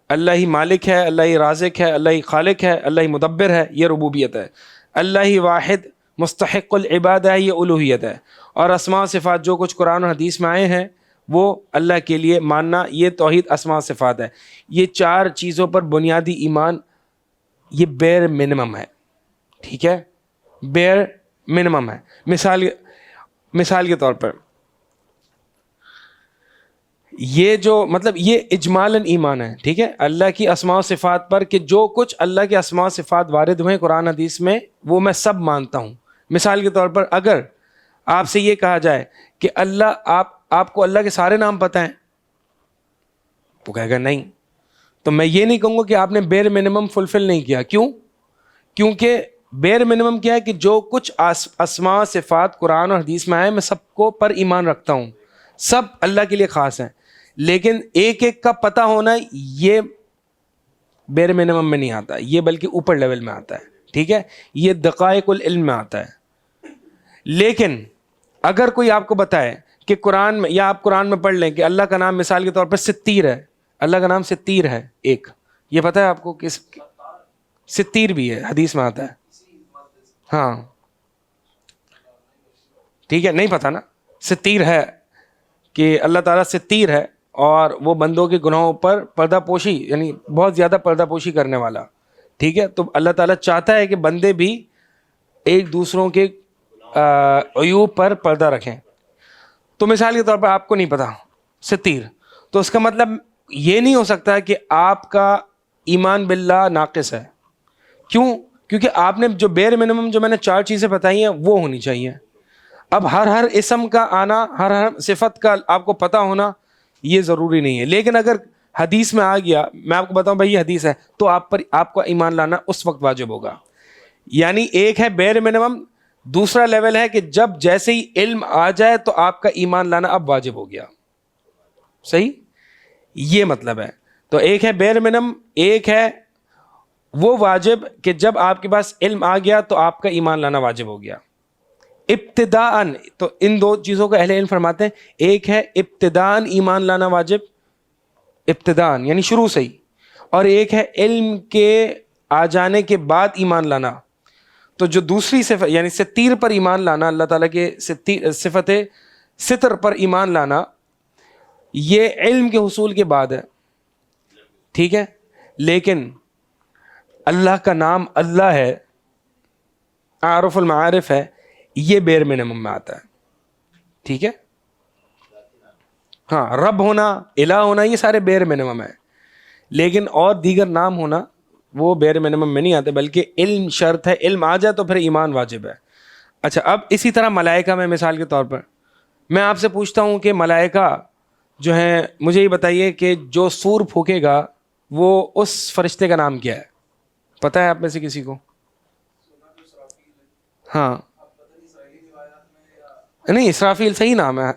اللہ ہی مالک ہے, اللہ ہی رازق ہے, اللہ ہی خالق ہے, اللہ ہی مدبر ہے, یہ ربوبیت ہے. اللہ ہی واحد مستحق العبادہ ہے, یہ الوہیت ہے. اور اسماء و صفات جو کچھ قرآن و حدیث میں آئے ہیں وہ اللہ کے لیے ماننا, یہ توحید اسماء و صفات ہے. یہ 4 چیزوں پر بنیادی ایمان, یہ بیر منیمم ہے. ٹھیک ہے, بیر منیمم ہے. مثال کے طور پر یہ جو مطلب یہ اجمالاً ایمان ہے. ٹھیک ہے, اللہ کی اسماء و صفات پر کہ جو کچھ اللہ کے اسماء و صفات وارد ہوئے قرآن حدیث میں وہ میں سب مانتا ہوں. مثال کے طور پر اگر آپ سے یہ کہا جائے کہ اللہ آپ کو اللہ کے سارے نام پتہ ہیں, وہ کہے گا نہیں, تو میں یہ نہیں کہوں گا کہ آپ نے بیر منیمم فلفل نہیں کیا. کیوں؟ کیونکہ بیر منیمم کیا ہے کہ جو کچھ اسماء صفات قرآن اور حدیث میں آئے میں سب کو پر ایمان رکھتا ہوں, سب اللہ کے لیے خاص ہیں, لیکن ایک ایک کا پتہ ہونا یہ بیر منیمم میں نہیں آتا, یہ بلکہ اوپر لیول میں آتا ہے. ٹھیک ہے, یہ دقائق العلم میں آتا ہے. لیکن اگر کوئی آپ کو بتائے کہ قرآن میں, یا آپ قرآن میں پڑھ لیں کہ اللہ کا نام مثال کے طور پر ستیر ہے, اللہ کا نام ستیر ہے ایک, یہ پتہ ہے آپ کو کس ستیر بھی ہے, حدیث میں آتا ہے. ہاں ٹھیک ہے, نہیں پتہ نا, ستیر ہے کہ اللہ تعالیٰ ستیر ہے اور وہ بندوں کے گناہوں پر پردہ پوشی, یعنی بہت زیادہ پردہ پوشی کرنے والا. ٹھیک ہے, تو اللہ تعالیٰ چاہتا ہے کہ بندے بھی ایک دوسروں کے عیوب پر پردہ رکھیں. تو مثال کے طور پر آپ کو نہیں پتہ ستیر, تو اس کا مطلب یہ نہیں ہو سکتا کہ آپ کا ایمان باللہ ناقص ہے. کیوں؟ کیونکہ آپ نے جو بیر منیمم جو میں نے 4 چیزیں بتائی ہیں وہ ہونی چاہیے. اب ہر اسم کا آنا, ہر صفت کا آپ کو پتہ ہونا یہ ضروری نہیں ہے. لیکن اگر حدیث میں آ گیا, میں آپ کو بتاؤں بھائی یہ حدیث ہے, تو آپ کا ایمان لانا اس وقت واجب ہوگا. یعنی ایک ہے بیر منیمم, دوسرا لیول ہے کہ جب جیسے ہی علم آ جائے تو آپ کا ایمان لانا اب واجب ہو گیا. صحیح, یہ مطلب ہے. تو ایک ہے بیر منیمم, ایک ہے وہ واجب کہ جب آپ کے پاس علم آ گیا تو آپ کا ایمان لانا واجب ہو گیا. ابتداءً, تو ان دو چیزوں کو اہل علم فرماتے ہیں, ایک ہے ابتداءً ایمان لانا واجب, ابتداءً یعنی شروع سے ہی, اور ایک ہے علم کے آ جانے کے بعد ایمان لانا. تو جو دوسری صفت یعنی ستیر پر ایمان لانا, اللہ تعالیٰ کے صفت ستر پر ایمان لانا, یہ علم کے حصول کے بعد ہے. ٹھیک ہے, لیکن اللہ کا نام اللہ ہے, عارف المعارف ہے, یہ بیر منیمم میں آتا ہے. ٹھیک ہے, ہاں رب ہونا, الہ ہونا, یہ سارے بیر منیمم ہے. لیکن اور دیگر نام ہونا وہ بیر منیمم میں نہیں آتے, بلکہ علم شرط ہے, علم آ جائے تو پھر ایمان واجب ہے. اچھا, اب اسی طرح ملائکہ میں مثال کے طور پر میں آپ سے پوچھتا ہوں کہ ملائکہ جو ہیں, مجھے یہ بتائیے کہ جو سور پھونکے گا وہ اس فرشتے کا نام کیا ہے؟ پتہ ہے آپ میں سے کسی کو؟ ہاں نہیں, اسرافیل صحیح نام ہے,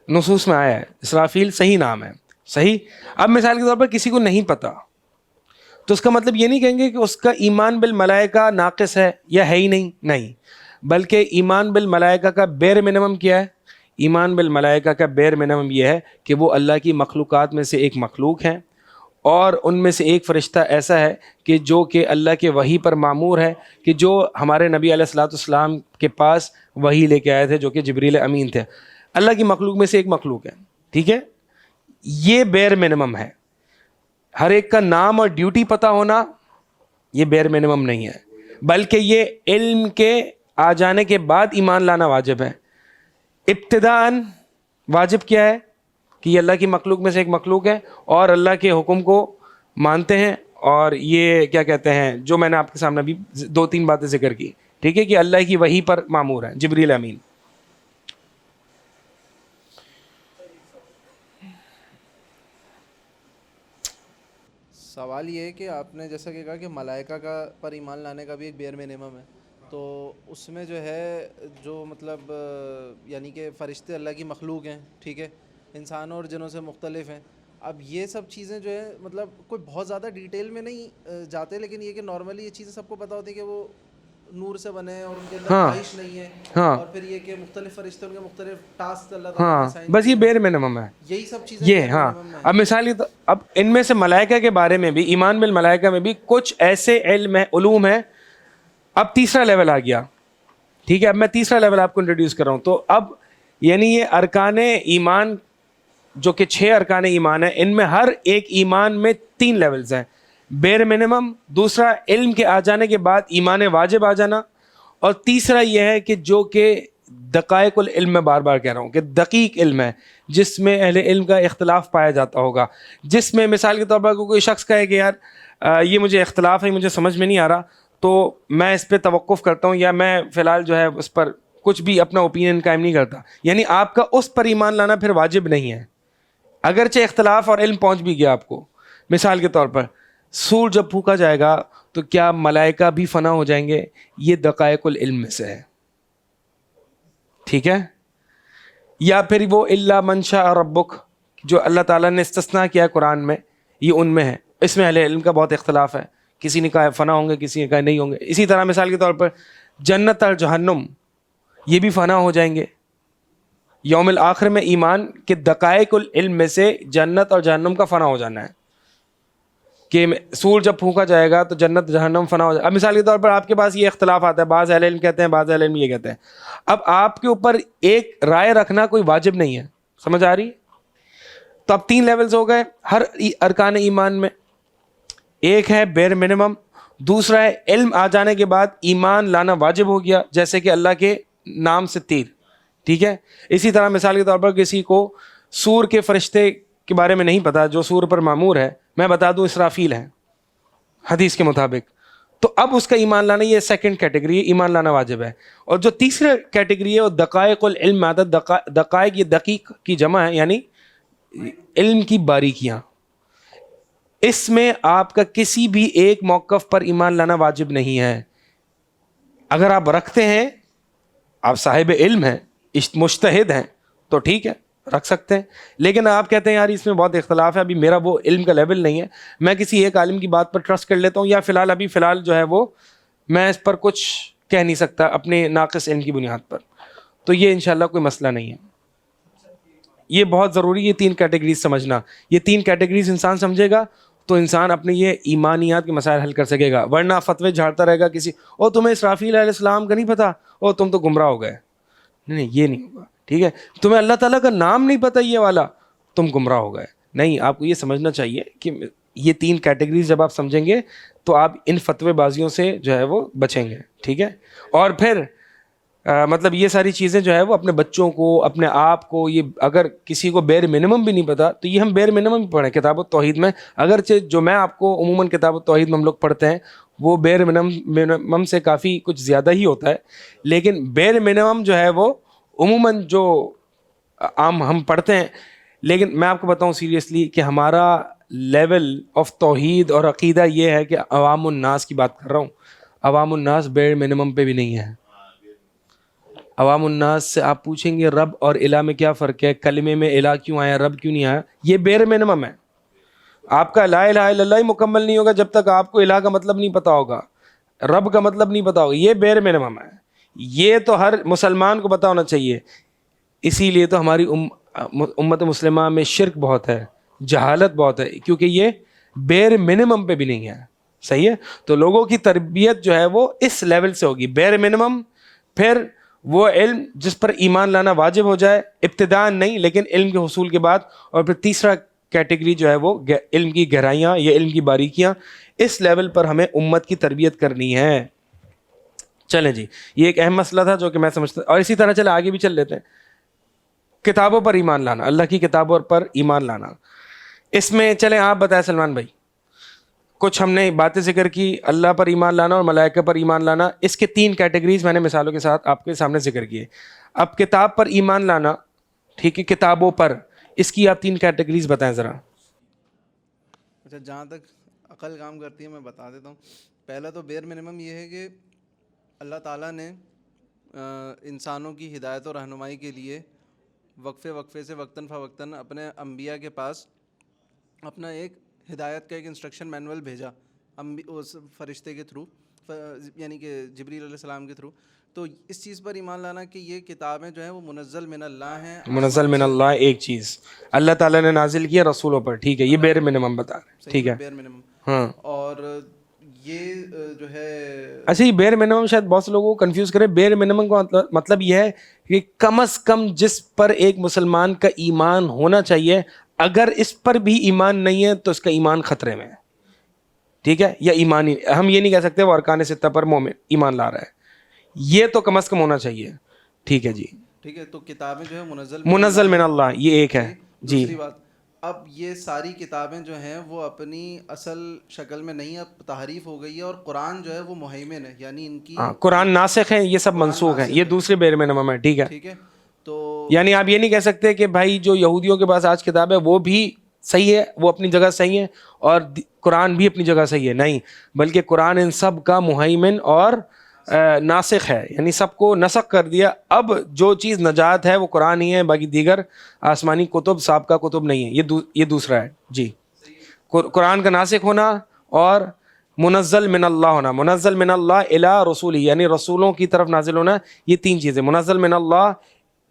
نصوص میں آیا ہے اسرافیل صحیح نام ہے. صحیح. اب مثال کے طور پر کسی کو نہیں پتا تو اس کا مطلب یہ نہیں کہیں گے کہ اس کا ایمان بالملائکہ ناقص ہے یا ہے ہی نہیں, بلکہ ایمان بالملائکہ کا بیر منیمم کیا ہے؟ ایمان بالملائکہ کا بیر منیمم یہ ہے کہ وہ اللہ کی مخلوقات میں سے ایک مخلوق ہیں, اور ان میں سے ایک فرشتہ ایسا ہے کہ اللہ کے وحی پر معمور ہے, کہ جو ہمارے نبی علیہ الصلوۃ والسلام کے پاس وحی لے کے آئے تھے, جو کہ جبریل امین تھے. اللہ کی مخلوق میں سے ایک مخلوق ہے. ٹھیک ہے, یہ بیر منیمم ہے. ہر ایک کا نام اور ڈیوٹی پتہ ہونا یہ بیر منیمم نہیں ہے, بلکہ یہ علم کے آ جانے کے بعد ایمان لانا واجب ہے. ابتداءً واجب کیا ہے کہ یہ اللہ کی مخلوق میں سے ایک مخلوق ہے اور اللہ کے حکم کو مانتے ہیں, اور یہ کیا کہتے ہیں جو میں نے آپ کے سامنے ابھی 2-3 باتیں ذکر کی. ٹھیک ہے, کہ اللہ کی وحی پر معمور ہے, جبریل امین. سوال یہ ہے کہ آپ نے جیسا کہ کہا کہ ملائکہ کا پر ایمان لانے کا بھی ایک بیر منیمم ہے, تو اس میں جو ہے جو مطلب یعنی کہ فرشتے اللہ کی مخلوق ہیں, ٹھیک ہے, انسانوں اور جنوں سے مختلف ہیں. اب یہ سب چیزیں جو ہے مطلب کوئی بہت زیادہ ڈیٹیل میں نہیں جاتے, لیکن یہ کہ نارملی یہ چیزیں سب کو پتہ ہوتی ہیں کہ وہ نور سے بنے ہیں اور ان کے اندر خواہش نہیں ہے, اور پھر یہ کہ مختلف فرشتے ان کے مختلف ٹاسک اللہ تعالیٰ نے assign بس یہ بیر منیمم ہے, یہی سب چیزیں یہ. ہاں, اب مثال اب ان میں سے ملائکہ کے بارے میں بھی, ایمان بالملائکہ میں بھی کچھ ایسے علوم ہیں. اب تیسرا لیول آ گیا. ٹھیک ہے, اب میں تیسرا لیول آپ کو انٹروڈیوس کر رہا ہوں. تو اب یعنی یہ ارکان ایمان جو کہ 6 ارکان ایمان ہیں, ان میں ہر ایک ایمان میں 3 لیولز ہیں. بیر منیمم, دوسرا علم کے آ جانے کے بعد ایمان واجب آ جانا, اور تیسرا یہ ہے کہ جو کہ دقائق العلم, میں بار بار کہہ رہا ہوں کہ دقیق علم ہے, جس میں اہل علم کا اختلاف پایا جاتا ہوگا, جس میں مثال کے طور پر کوئی شخص کہے کہ یار یہ مجھے اختلاف ہے, مجھے سمجھ میں نہیں آ رہا, تو میں اس پہ توقف کرتا ہوں, یا میں فی الحال جو ہے اس پر کچھ بھی اپنا اوپینین قائم نہیں کرتا. یعنی آپ کا اس پر ایمان لانا پھر واجب نہیں ہے, اگرچہ اختلاف اور علم پہنچ بھی گیا آپ کو. مثال کے طور پر سور جب پھونکا جائے گا تو کیا ملائکہ بھی فنا ہو جائیں گے؟ یہ دقائق العلم میں سے ہے. ٹھیک ہے, یا پھر وہ الا من شاء ربک جو اللہ تعالیٰ نے استثناء کیا ہے قرآن میں, یہ ان میں ہے. اس میں اہل علم کا بہت اختلاف ہے, کسی نے کہا فنا ہوں گے, کسی نے کہا نہیں ہوں گے. اسی طرح مثال کے طور پر جنت اور جہنم یہ بھی فنا ہو جائیں گے. یوم الآخر میں ایمان کے دقائق العلم میں سے جنت اور جہنم کا فنا ہو جانا ہے, کہ سور جب پھونکا جائے گا تو جنت جہنم فنا ہو جائے. اب مثال کے طور پر آپ کے پاس یہ اختلاف آتا ہے, بعض اہل علم کہتے ہیں, بعض اہل علم یہ کہتے ہیں. اب آپ کے اوپر ایک رائے رکھنا کوئی واجب نہیں ہے, سمجھ آ رہی؟ تو اب 3 لیولز ہو گئے ہر ارکان ایمان میں. ایک ہے بیر منیمم, دوسرا ہے علم آ جانے کے بعد ایمان لانا واجب ہو گیا, جیسے کہ اللہ کے نام سے تیر. ٹھیک ہے, اسی طرح مثال کے طور پر کسی کو سور کے فرشتے کے بارے میں نہیں پتا جو سور پر معمور ہے, میں بتا دوں اسرافیل ہے حدیث کے مطابق, تو اب اس کا ایمان لانا, یہ سیکنڈ کیٹیگری ہے, ایمان لانا واجب ہے. اور جو تیسرا کیٹیگری ہے وہ دقائق العلم میں آتا ہے. دقائق یہ دقیق کی جمع ہے, یعنی علم کی باریکیاں. اس میں آپ کا کسی بھی ایک موقف پر ایمان لانا واجب نہیں ہے. اگر آپ رکھتے ہیں, آپ صاحب علم ہیں, مجتہد ہیں, تو ٹھیک ہے, رکھ سکتے ہیں. لیکن آپ کہتے ہیں یار اس میں بہت اختلاف ہے, ابھی میرا وہ علم کا لیول نہیں ہے, میں کسی ایک عالم کی بات پر ٹرسٹ کر لیتا ہوں, یا فی الحال جو ہے وہ میں اس پر کچھ کہہ نہیں سکتا اپنے ناقص علم کی بنیاد پر, تو یہ انشاءاللہ کوئی مسئلہ نہیں ہے. یہ بہت ضروری ہے 3 کیٹیگریز سمجھنا. یہ 3 کیٹیگریز انسان سمجھے گا تو انسان اپنے یہ ایمانیات کے مسائل حل کر سکے گا. ورنہ فتوے جھاڑتا رہے گا کسی, او تمہیں اسرافیل علیہ السلام کا نہیں پتا, او تم تو گمراہ ہو گئے. نہیں, یہ نہیں ہوگا. ٹھیک ہے, تمہیں اللہ تعالیٰ کا نام نہیں پتا یہ والا, تم گمراہ ہو گئے. نہیں, آپ کو یہ سمجھنا چاہیے کہ یہ 3 کیٹیگریز جب آپ سمجھیں گے تو آپ ان فتوے بازیوں سے جو ہے وہ بچیں گے. ٹھیک ہے, اور پھر مطلب یہ ساری چیزیں جو ہے وہ اپنے بچوں کو, اپنے آپ کو, یہ اگر کسی کو بیر منیمم بھی نہیں پتا تو یہ ہم بیر منیمم پڑھیں کتاب التوحید میں. اگرچہ جو میں آپ کو عموماً کتاب التوحید میں ہم لوگ پڑھتے ہیں وہ بیر منیمم سے کافی کچھ زیادہ ہی ہوتا ہے, لیکن بیر منیمم جو ہے وہ عموماً جو عام ہم پڑھتے ہیں. لیکن میں آپ کو بتاؤں سیریسلی کہ ہمارا لیول آف توحید اور عقیدہ یہ ہے کہ عوام الناس کی بات کر رہا ہوں. عوام الناس بیر منیمم پہ بھی نہیں ہے. عوام الناس سے آپ پوچھیں گے رب اور الہ میں کیا فرق ہے, کلمے میں الہ کیوں آیا, رب کیوں نہیں آیا, یہ بیر منیمم ہے. آپ کا لا الہ الا اللہ ہی مکمل نہیں ہوگا جب تک آپ کو الہ کا مطلب نہیں پتا ہوگا, رب کا مطلب نہیں پتا ہوگا. یہ بیر منیمم ہے, یہ تو ہر مسلمان کو پتا ہونا چاہیے. اسی لیے تو ہماری امت مسلمہ میں شرک بہت ہے, جہالت بہت ہے, کیونکہ یہ بیر منیمم پہ بھی نہیں ہے. صحیح ہے, تو لوگوں کی تربیت جو ہے وہ اس لیول سے ہوگی, بیر منیمم, پھر وہ علم جس پر ایمان لانا واجب ہو جائے, ابتداء نہیں لیکن علم کے حصول کے بعد, اور پھر تیسرا کیٹیگری جو ہے وہ علم کی گہرائیاں یا علم کی باریکیاں. اس لیول پر ہمیں امت کی تربیت کرنی ہے. چلیں جی, یہ ایک اہم مسئلہ تھا جو کہ میں سمجھتا, اور اسی طرح چلے آگے بھی چل لیتے ہیں. کتابوں پر ایمان لانا, اللہ کی کتابوں پر ایمان لانا, اس میں چلیں آپ بتائیں سلمان بھائی, کچھ ہم نے باتیں ذکر کی, اللہ پر ایمان لانا اور ملائکہ پر ایمان لانا, اس کے 3 کیٹیگریز میں نے مثالوں کے ساتھ آپ کے سامنے ذکر کیے. اب کتاب پر ایمان لانا, ٹھیک ہے, کتابوں پر, اس کی آپ 3 کیٹیگریز بتائیں ذرا. اچھا, جہاں تک عقل کام کرتی ہے میں بتا دیتا ہوں. پہلا تو بیر منیمم یہ ہے کہ اللہ تعالیٰ نے انسانوں کی ہدایت و رہنمائی کے لیے وقفے سے وقتاً فوقتاً اپنے انبیاء کے پاس اپنا ایک ہدایت کا ایک انسٹرکشن مینول بھیجا, اس فرشتے کے تھرو, یعنی کہ جبریل علیہ السلام کے تھرو. تو اس چیز پر ایمان لانا کہ یہ کتابیں جو ہیں وہ منزل من اللہ ہیں. منزل من اللہ ایک چیز اللہ تعالیٰ نے نازل کیا رسولوں پر, ٹھیک ہے, یہ بیر منیمم بتا رہے ہیں, ٹھیک ہے, بیر منیمم. ہاں. اور یہ جو ہے, اچھا, یہ بیر منیمم شاید بہت سے لوگوں کو کنفیوز کرے. بیر منیمم کا مطلب یہ ہے کہ کم از کم جس پر ایک مسلمان کا ایمان ہونا چاہیے, اگر اس پر بھی ایمان نہیں ہے تو اس کا ایمان خطرے میں ہے. ٹھیک ہے, یا ایمانی, ہم یہ نہیں کہہ سکتے وہ ارکان 6 پر مومن ایمان لا رہا ہے, یہ تو کم از کم ہونا چاہیے. ٹھیک ہے جی, ٹھیک ہے. تو کتابیں جو ہے منزل من اللہ, یہ ایک ہے جی. دوسری بات, اب یہ ساری کتابیں جو ہیں وہ اپنی اصل شکل میں نہیں, اب تحریف ہو گئی ہے, اور قرآن جو ہے وہ مہیمن ہے, یعنی ان کی قرآن ناسخ ہیں, یہ سب منسوخ ہیں, یہ دوسرے بیر منیمم ہے. ٹھیک ہے, ٹھیک ہے. تو یعنی آپ یہ نہیں کہہ سکتے کہ بھائی جو یہودیوں کے پاس آج کتاب ہے وہ بھی صحیح ہے, وہ اپنی جگہ صحیح ہے, اور قرآن بھی اپنی جگہ صحیح ہے. نہیں, بلکہ قرآن ان سب کا مہیمن اور ناسخ ہے, یعنی سب کو نسخ کر دیا. اب جو چیز نجات ہے وہ قرآن ہی ہے, باقی دیگر آسمانی کتب سابقہ کتب نہیں ہیں. یہ دوسرا ہے جی. قرآن کا ناسخ ہونا اور منزل من اللہ ہونا. منزل من اللہ الی رسول, یعنی رسولوں کی طرف نازل ہونا, یہ 3 چیزیں. منزل من اللہ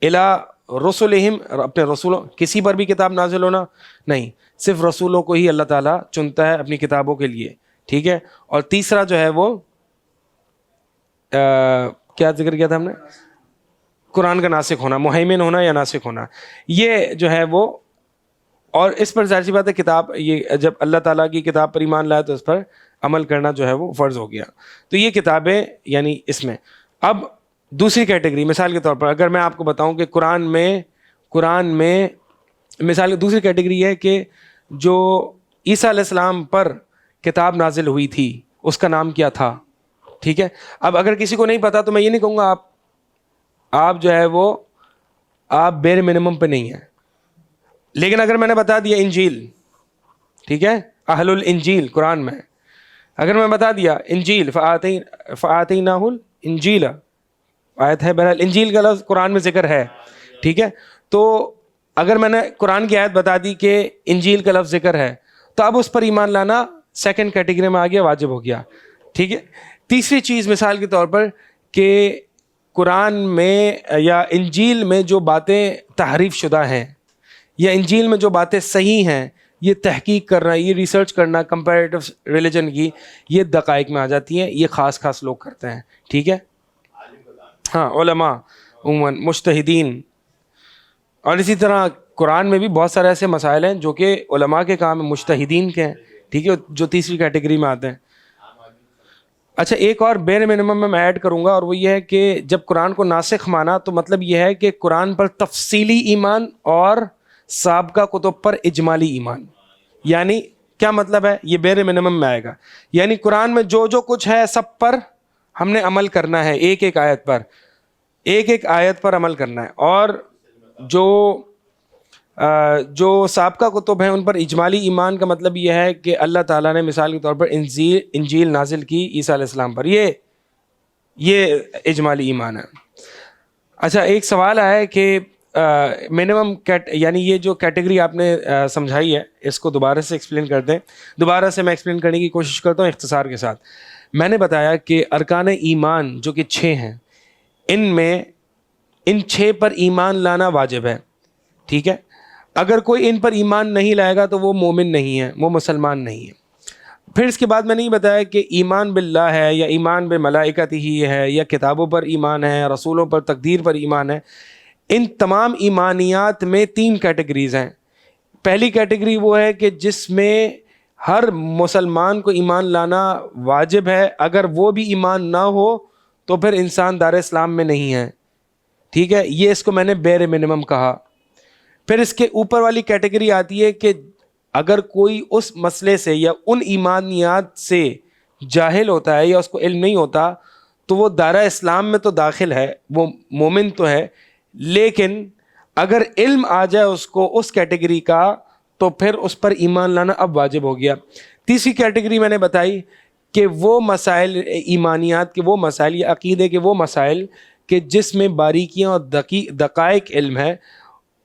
الی رسولہم, اپنے رسولوں, کسی پر بھی کتاب نازل ہونا نہیں, صرف رسولوں کو ہی اللہ تعالیٰ چنتا ہے اپنی کتابوں کے لیے. ٹھیک ہے, اور تیسرا جو ہے وہ کیا ذکر کیا تھا ہم نے, قرآن کا ناسخ ہونا, مہیمن ہونا یا ناسخ ہونا. یہ جو ہے وہ, اور اس پر ظاہر سی بات ہے کتاب, یہ جب اللہ تعالیٰ کی کتاب پر ایمان لایا تو اس پر عمل کرنا جو ہے وہ فرض ہو گیا. تو یہ کتابیں یعنی اس میں. اب دوسری کیٹیگری, مثال کے طور پر اگر میں آپ کو بتاؤں کہ قرآن میں مثال دوسری کیٹیگری یہ ہے کہ جو عیسیٰ علیہ السلام پر کتاب نازل ہوئی تھی اس کا نام کیا تھا. ٹھیک ہے, اب اگر کسی کو نہیں پتا تو میں یہ نہیں کہوں گا آپ جو ہے وہ آپ بیر منیمم پہ نہیں ہیں. لیکن اگر میں نے بتا دیا انجیل, ٹھیک ہے, اہل الانجیل قرآن میں. اگر میں بتا دیا انجیل فآتیناہ الانجیل آیت ہے، بہرحال انجیل کا لفظ قرآن میں ذکر ہے، ٹھیک ہے. تو اگر میں نے قرآن کی آیت بتا دی کہ انجیل کا لفظ ذکر ہے تو اب اس پر ایمان لانا سیکنڈ کیٹیگری میں آ گیا، واجب ہو گیا، ٹھیک ہے. تیسری چیز مثال کے طور پر کہ قرآن میں یا انجیل میں جو باتیں تحریف شدہ ہیں یا انجیل میں جو باتیں صحیح ہیں، یہ تحقیق کرنا، یہ ریسرچ کرنا کمپیریٹو ریلیجن کی، یہ دقائق میں آ جاتی ہیں، یہ خاص خاص لوگ کرتے ہیں، ٹھیک ہے. ہاں علماء عموماً مجتہدین. اور اسی طرح قرآن میں بھی بہت سارے ایسے مسائل ہیں جو کہ علماء کے کام ہیں، مجتہدین کے ہیں، ٹھیک ہے، جو تیسری کیٹیگری میں آتے ہیں. اچھا ایک اور بیر منمم میں ایڈ کروں گا، اور وہ یہ ہے کہ جب قرآن کو ناسخ مانا تو مطلب یہ ہے کہ قرآن پر تفصیلی ایمان اور سابقہ کتب پر اجمالی ایمان. یعنی کیا مطلب ہے؟ یہ بیر منمم میں آئے گا. یعنی قرآن میں جو جو کچھ ہے سب پر ہم نے عمل کرنا ہے، ایک ایک آیت پر، ایک ایک آیت پر عمل کرنا ہے. اور جو سابقہ کتب ہیں ان پر اجمالی ایمان کا مطلب یہ ہے کہ اللہ تعالیٰ نے مثال کے طور پر انجیل نازل کی عیسیٰ علیہ السلام پر، یہ اجمالی ایمان ہے. اچھا ایک سوال آیا کہ منیمم یعنی یہ جو کیٹیگری آپ نے سمجھائی ہے اس کو دوبارہ سے ایکسپلین کر دیں. دوبارہ سے میں ایکسپلین کرنے کی کوشش کرتا ہوں اختصار کے ساتھ. میں نے بتایا کہ ارکان ایمان جو کہ 6 ہیں، ان 6 پر ایمان لانا واجب ہے، ٹھیک ہے. اگر کوئی ان پر ایمان نہیں لائے گا تو وہ مومن نہیں ہے، وہ مسلمان نہیں ہے. پھر اس کے بعد میں نے یہ بتایا کہ ایمان باللہ ہے یا ایمان بملائکتہ ہی ہے یا کتابوں پر ایمان ہے، رسولوں پر، تقدیر پر ایمان ہے. ان تمام ایمانیات میں 3 کیٹیگریز ہیں. پہلی کیٹیگری وہ ہے کہ جس میں ہر مسلمان کو ایمان لانا واجب ہے، اگر وہ بھی ایمان نہ ہو تو پھر انسان دار اسلام میں نہیں ہے، ٹھیک ہے. یہ اس کو میں نے بیر منمم کہا. پھر اس کے اوپر والی کیٹیگری آتی ہے کہ اگر کوئی اس مسئلے سے یا ان ایمانیات سے جاہل ہوتا ہے یا اس کو علم نہیں ہوتا تو وہ دائرہ اسلام میں تو داخل ہے، وہ مومن تو ہے، لیکن اگر علم آ جائے اس کو اس کیٹیگری کا تو پھر اس پر ایمان لانا اب واجب ہو گیا. تیسری کیٹیگری میں نے بتائی کہ وہ مسائل ایمانیات کے وہ مسائل یا عقیدے کے وہ مسائل کہ جس میں باریکیاں اور دقائق علم ہے،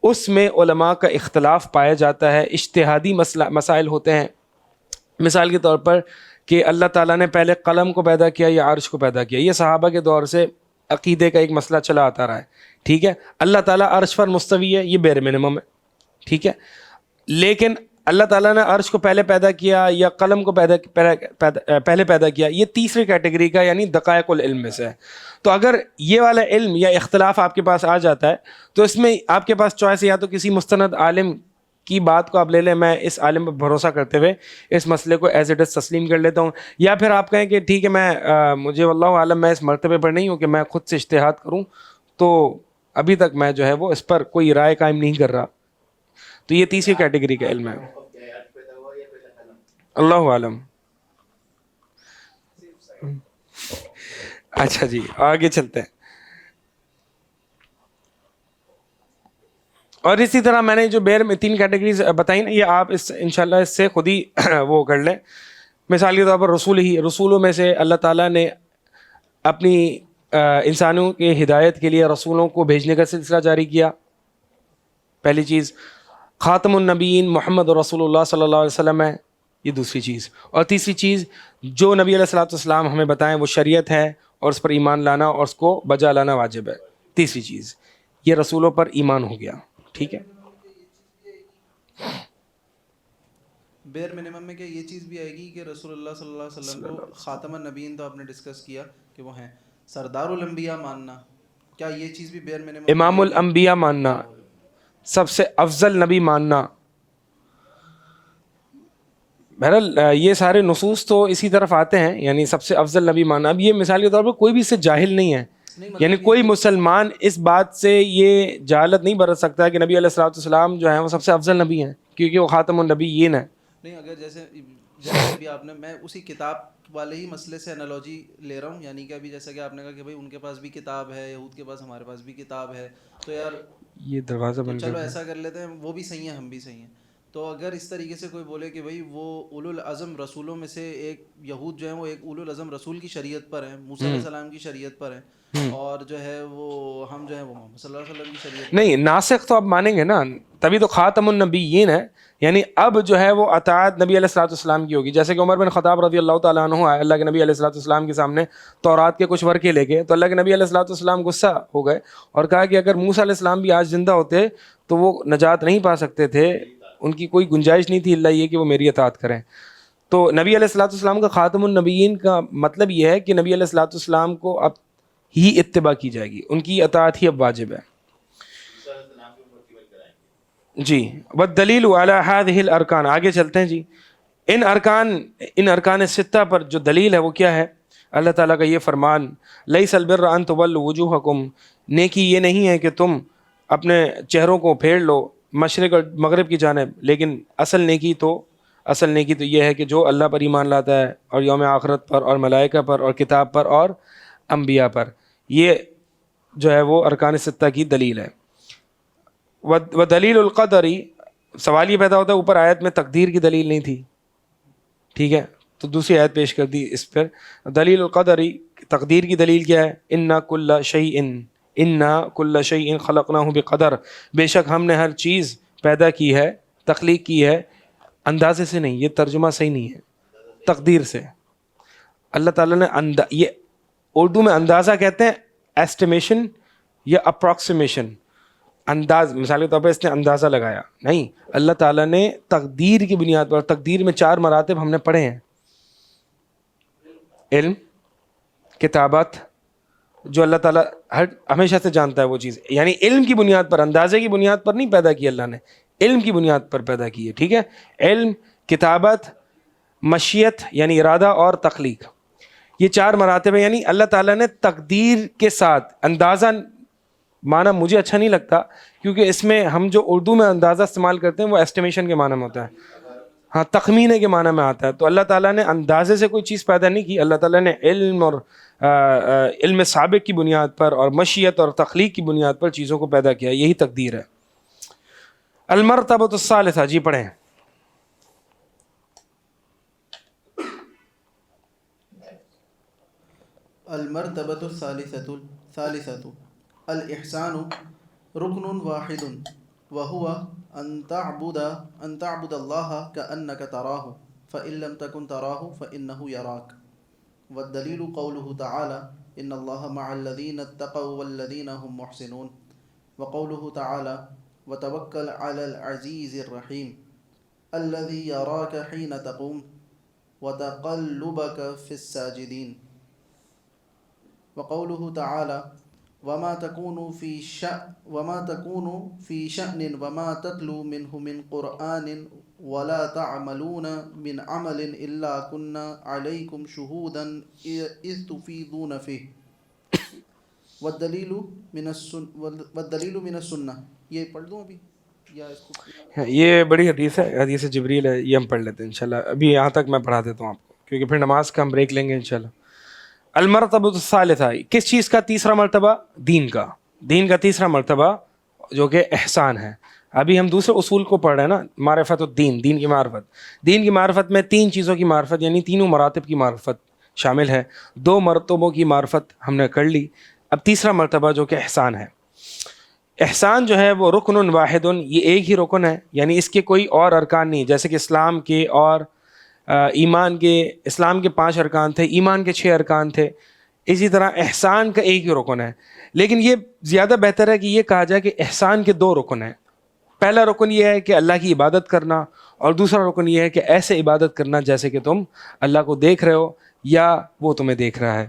اس میں علماء کا اختلاف پایا جاتا ہے، اجتہادی مسائل ہوتے ہیں. مثال کے طور پر کہ اللہ تعالیٰ نے پہلے قلم کو پیدا کیا یا عرش کو پیدا کیا، یہ صحابہ کے دور سے عقیدے کا ایک مسئلہ چلا آتا رہا ہے، ٹھیک ہے. اللہ تعالیٰ عرش پر مستوی ہے، یہ بیر منمم ہے، ٹھیک ہے. لیکن اللہ تعالیٰ نے عرش کو پہلے پیدا کیا یا قلم کو پہلے پیدا کیا، یہ تیسری کیٹیگری کا یعنی دقائق العلم میں سے ہے. تو اگر یہ والا علم یا اختلاف آپ کے پاس آ جاتا ہے تو اس میں آپ کے پاس چوائس یا تو کسی مستند عالم کی بات کو آپ لے لیں، میں اس عالم پر بھروسہ کرتے ہوئے اس مسئلے کو ایز اٹ از تسلیم کر لیتا ہوں، یا پھر آپ کہیں کہ ٹھیک ہے میں مجھے واللہ عالم میں اس مرتبے پر نہیں ہوں کہ میں خود سے اجتہاد کروں، تو ابھی تک میں جو ہے وہ اس پر کوئی رائے قائم نہیں کر رہا. تو یہ تیسری کیٹیگری کا علم ہے، اللہ عالم. اچھا جی آگے چلتے ہیں. اور اسی طرح میں نے جو بیر میں 3 کیٹیگریز بتائی نا، یہ آپ انشاءاللہ اس سے خود ہی وہ کر لیں. مثال کے طور پر رسولوں میں سے اللہ تعالیٰ نے اپنی انسانوں کے ہدایت کے لیے رسولوں کو بھیجنے کا سلسلہ جاری کیا، پہلی چیز. خاتم النبیین محمد رسول اللہ صلی اللہ علیہ وسلم ہے، یہ دوسری چیز. اور تیسری چیز جو نبی علیہ الصلوۃ والسلام ہمیں بتائیں وہ شریعت ہے اور اس پر ایمان لانا اور اس کو بجا لانا واجب ہے. تیسری چیز یہ رسولوں پر ایمان ہو گیا، ٹھیک ہے. بیر منیمم میں کیا یہ چیز بھی آئے گی کہ رسول اللہ صلی اللہ علیہ وسلم کو خاتم النبیین تو آپ نے ڈسکس کیا کہ وہ ہیں، سردار الانبیاء ماننا، کیا یہ چیز بھی بیر منیمم؟ امام الانبیاء ماننا، سب سے افضل نبی ماننا. بہرحال یہ سارے نصوص تو اسی طرف آتے ہیں، یعنی سب سے افضل نبی ماننا. اب یہ مثال کے طور پر کوئی بھی اس سے جاہل نہیں ہے، یعنی کوئی مسلمان اس بات سے یہ جہالت نہیں برت سکتا کہ نبی علیہ الصلوۃ والسلام جو ہیں وہ سب سے افضل نبی ہیں کیونکہ وہ خاتم النبیین ہیں. نہیں، اگر جیسے بھی آپ نے، میں اسی کتاب والے ہی مسئلے سے انالوجی لے رہا ہوں، یعنی کہ ابھی جیسا کہ آپ نے کہا کہ بھائی ان کے پاس بھی کتاب ہے، یہود کے پاس، ہمارے پاس بھی کتاب ہے، تو یار یہ دروازہ بند چلو ایسا کر لیتے ہیں، وہ بھی صحیح ہیں ہم بھی صحیح ہیں. تو اگر اس طریقے سے کوئی بولے کہ بھائی وہ اولو العزم رسولوں میں سے ایک یہود جو ہیں وہ ایک اولو العزم رسول کی شریعت پر ہیں، موسیٰ علیہ السلام کی شریعت پر ہیں، اور جو ہے وہ ہم جو ہے وہ محمد صلی اللہ علیہ وسلم کی شریعت پر نہیں، ناسخ تو اب مانیں گے نا، تبھی تو خاتم النبیین ہے. یعنی اب جو ہے وہ اطاعت نبی علیہ الصلوۃ والسلام کی ہوگی. جیسے کہ عمر بن خطاب رضی اللہ تعالیٰ عنہ آئے اللہ کے نبی علیہ الصلوۃ والسلام کے سامنے تورات کے کچھ ورقے لے کے، تو اللہ کے نبی علیہ الصلوۃ والسلام غصہ ہو گئے اور کہا کہ اگر موسیٰ علیہ السلام بھی آج زندہ ہوتے تو وہ نجات نہیں پا سکتے تھے، ان کی کوئی گنجائش نہیں تھی اللہ یہ کہ وہ میری اطاعت کریں. تو نبی علیہ الصلوۃ والسلام کا خاتم النبیین کا مطلب یہ ہے کہ نبی علیہ الصلوۃ والسلام کو اب ہی اتباع کی جائے گی، ان کی اطاعت ہی اب واجب ہے. جی، والدلیل علی هذه الارکان، آگے چلتے ہیں جی. ان ارکان ستہ پر جو دلیل ہے وہ کیا ہے؟ اللہ تعالیٰ کا یہ فرمان، لیس البر ان تولوا وجوہکم، نیکی یہ نہیں ہے کہ تم اپنے چہروں کو پھیر لو مشرق اور مغرب کی جانب، لیکن اصل نیکی تو یہ ہے کہ جو اللہ پر ایمان لاتا ہے اور یوم آخرت پر اور ملائکہ پر اور کتاب پر اور انبیاء پر، یہ جو ہے وہ ارکان ستہ کی دلیل ہے. ودلیل القدری، سوال یہ پیدا ہوتا ہے اوپر آیت میں تقدیر کی دلیل نہیں تھی، ٹھیک ہے، تو دوسری آیت پیش کر دی اس پر. دلیل القدری، تقدیر کی دلیل کیا ہے؟ انا کل شیء خلقناہ بقدر، بے شک ہم نے ہر چیز پیدا کی ہے، تخلیق کی ہے اندازے سے نہیں، یہ ترجمہ صحیح نہیں ہے، تقدیر سے. اللہ تعالیٰ نے یہ اردو میں اندازہ کہتے ہیں ایسٹیمیشن یا اپروکسیمیشن، انداز، مثال کے طور پر اس نے اندازہ لگایا نہیں، اللہ تعالیٰ نے تقدیر کی بنیاد پر، تقدیر میں 4 مراتب ہم نے پڑھے ہیں، علم، کتابت، جو اللہ تعالیٰ ہمیشہ سے جانتا ہے وہ چیز، یعنی علم کی بنیاد پر، اندازے کی بنیاد پر نہیں پیدا کی اللہ نے، علم کی بنیاد پر پیدا کی ہے، ٹھیک ہے. علم، کتابت، مشیت یعنی ارادہ اور تخلیق، یہ 4 مراتب ہیں. یعنی اللہ تعالیٰ نے تقدیر کے ساتھ، اندازہ معنی مجھے اچھا نہیں لگتا کیونکہ اس میں ہم جو اردو میں اندازہ استعمال کرتے ہیں وہ ایسٹیمیشن کے معنی میں ہوتا ہے، ہاں تخمینے کے معنی میں آتا ہے. تو اللہ تعالیٰ نے اندازے سے کوئی چیز پیدا نہیں کی، اللہ تعالیٰ نے علم اور علم سابق کی بنیاد پر اور مشیت اور تخلیق کی بنیاد پر چیزوں کو پیدا کیا، یہی تقدیر ہے. المرتبۃ الثالثہ، جی پڑھیں. المرتبۃ الثالثۃ الاحسان رکن واحد وهو ان تعبد الله كأنك تراه فإن لم تكن تراه فإنه يراك. والدليل قوله تعالى إن الله مع الذين اتقوا والذين هم محسنون. وقوله تعالى وتوكل على العزيز الرحيم الذي يراك حين تقوم وتقلبك في الساجدين. وقوله تعالى وما تكون في شأن وما تتلو منه من قرآن ولا تعملون من عمل إلا كنا عليكم شهودا إذ تفيضون فيه. والدليل من السنة. یہ پڑھ دوں ابھی یا اس کو؟ یہ بڑی حدیث ہے، حدیث جبریل ہے، یہ ہم پڑھ لیتے ہیں انشاءاللہ. ابھی یہاں تک میں پڑھا دیتا ہوں آپ کو کیونکہ پھر نماز کا ہم بریک لیں گے انشاءاللہ. المرتبۃ الثالثہ، کس چیز کا تیسرا مرتبہ؟ دین کا تیسرا مرتبہ جو کہ احسان ہے. ابھی ہم دوسرے اصول کو پڑھ رہے ہیں نا، معرفت الدین، دین کی معرفت. دین کی معرفت میں 3 چیزوں کی معرفت یعنی تینوں مراتب کی معرفت شامل ہے. 2 مرتبوں کی معرفت ہم نے کر لی، اب تیسرا مرتبہ جو کہ احسان ہے. احسان جو ہے وہ رکن واحد، یہ ایک ہی رکن ہے، یعنی اس کے کوئی اور ارکان نہیں، جیسے کہ اسلام کے اور ایمان کے، اسلام کے 5 ارکان تھے، ایمان کے 6 ارکان تھے، اسی طرح احسان کا ایک ہی رکن ہے. لیکن یہ زیادہ بہتر ہے کہ یہ کہا جائے کہ احسان کے 2 رکن ہیں. پہلا رکن یہ ہے کہ اللہ کی عبادت کرنا، اور دوسرا رکن یہ ہے کہ ایسے عبادت کرنا جیسے کہ تم اللہ کو دیکھ رہے ہو یا وہ تمہیں دیکھ رہا ہے.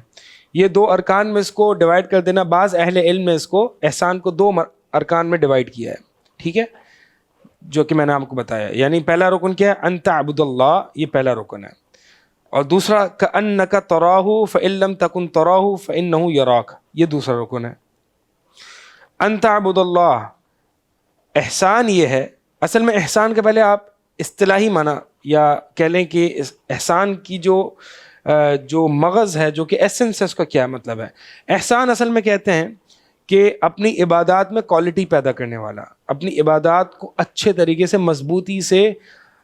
یہ 2 ارکان میں اس کو ڈیوائڈ کر دینا. بعض اہل علم نے اس کو احسان کو 2 ارکان میں ڈیوائڈ کیا ہے، ٹھیک ہے، جو کہ میں نے آپ کو بتایا. یعنی پہلا رکن کیا ہے؟ ان تعبد اللہ، یہ پہلا رکن ہے. اور دوسرا کأنک تراہ فإن لم تکن تراہ فإنہ یراک، یہ دوسرا رکن ہے. ان تعبد اللہ، احسان یہ ہے. اصل میں احسان کے پہلے آپ اصطلاحی معنی یا کہہ لیں کہ احسان کی جو مغز ہے، جو کہ ایسنس ہے، اس کا کیا مطلب ہے. احسان اصل میں کہتے ہیں کہ اپنی عبادات میں کوالٹی پیدا کرنے والا، اپنی عبادات کو اچھے طریقے سے مضبوطی سے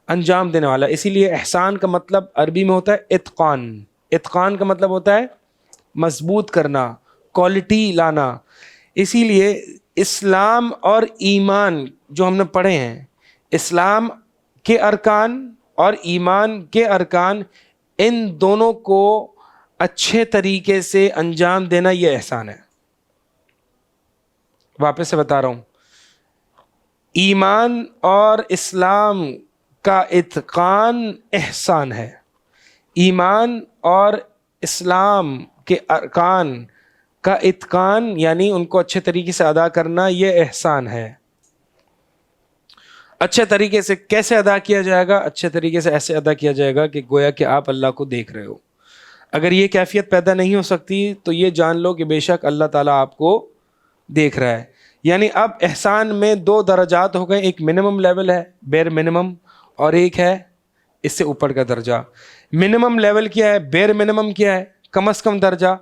انجام دینے والا. اسی لیے احسان کا مطلب عربی میں ہوتا ہے اتقان. اتقان کا مطلب ہوتا ہے مضبوط کرنا، کوالٹی لانا. اسی لیے اسلام اور ایمان جو ہم نے پڑھے ہیں، اسلام کے ارکان اور ایمان کے ارکان، ان دونوں کو اچھے طریقے سے انجام دینا یہ احسان ہے. واپس سے بتا رہا ہوں، ایمان اور اسلام کا اتقان احسان ہے. ایمان اور اسلام کے ارکان کا اتقان یعنی ان کو اچھے طریقے سے ادا کرنا یہ احسان ہے. اچھے طریقے سے کیسے ادا کیا جائے گا؟ اچھے طریقے سے ایسے ادا کیا جائے گا کہ گویا کہ آپ اللہ کو دیکھ رہے ہو. اگر یہ کیفیت پیدا نہیں ہو سکتی تو یہ جان لو کہ بے شک اللہ تعالیٰ آپ کو دیکھ رہا ہے. یعنی اب احسان میں 2 درجات ہو گئے، ایک منیمم لیول ہے بیر منیمم، اور ایک ہے اس سے اوپر کا درجہ. منیمم لیول کیا ہے؟ بیر منیمم کیا ہے؟ کم از کم درجہ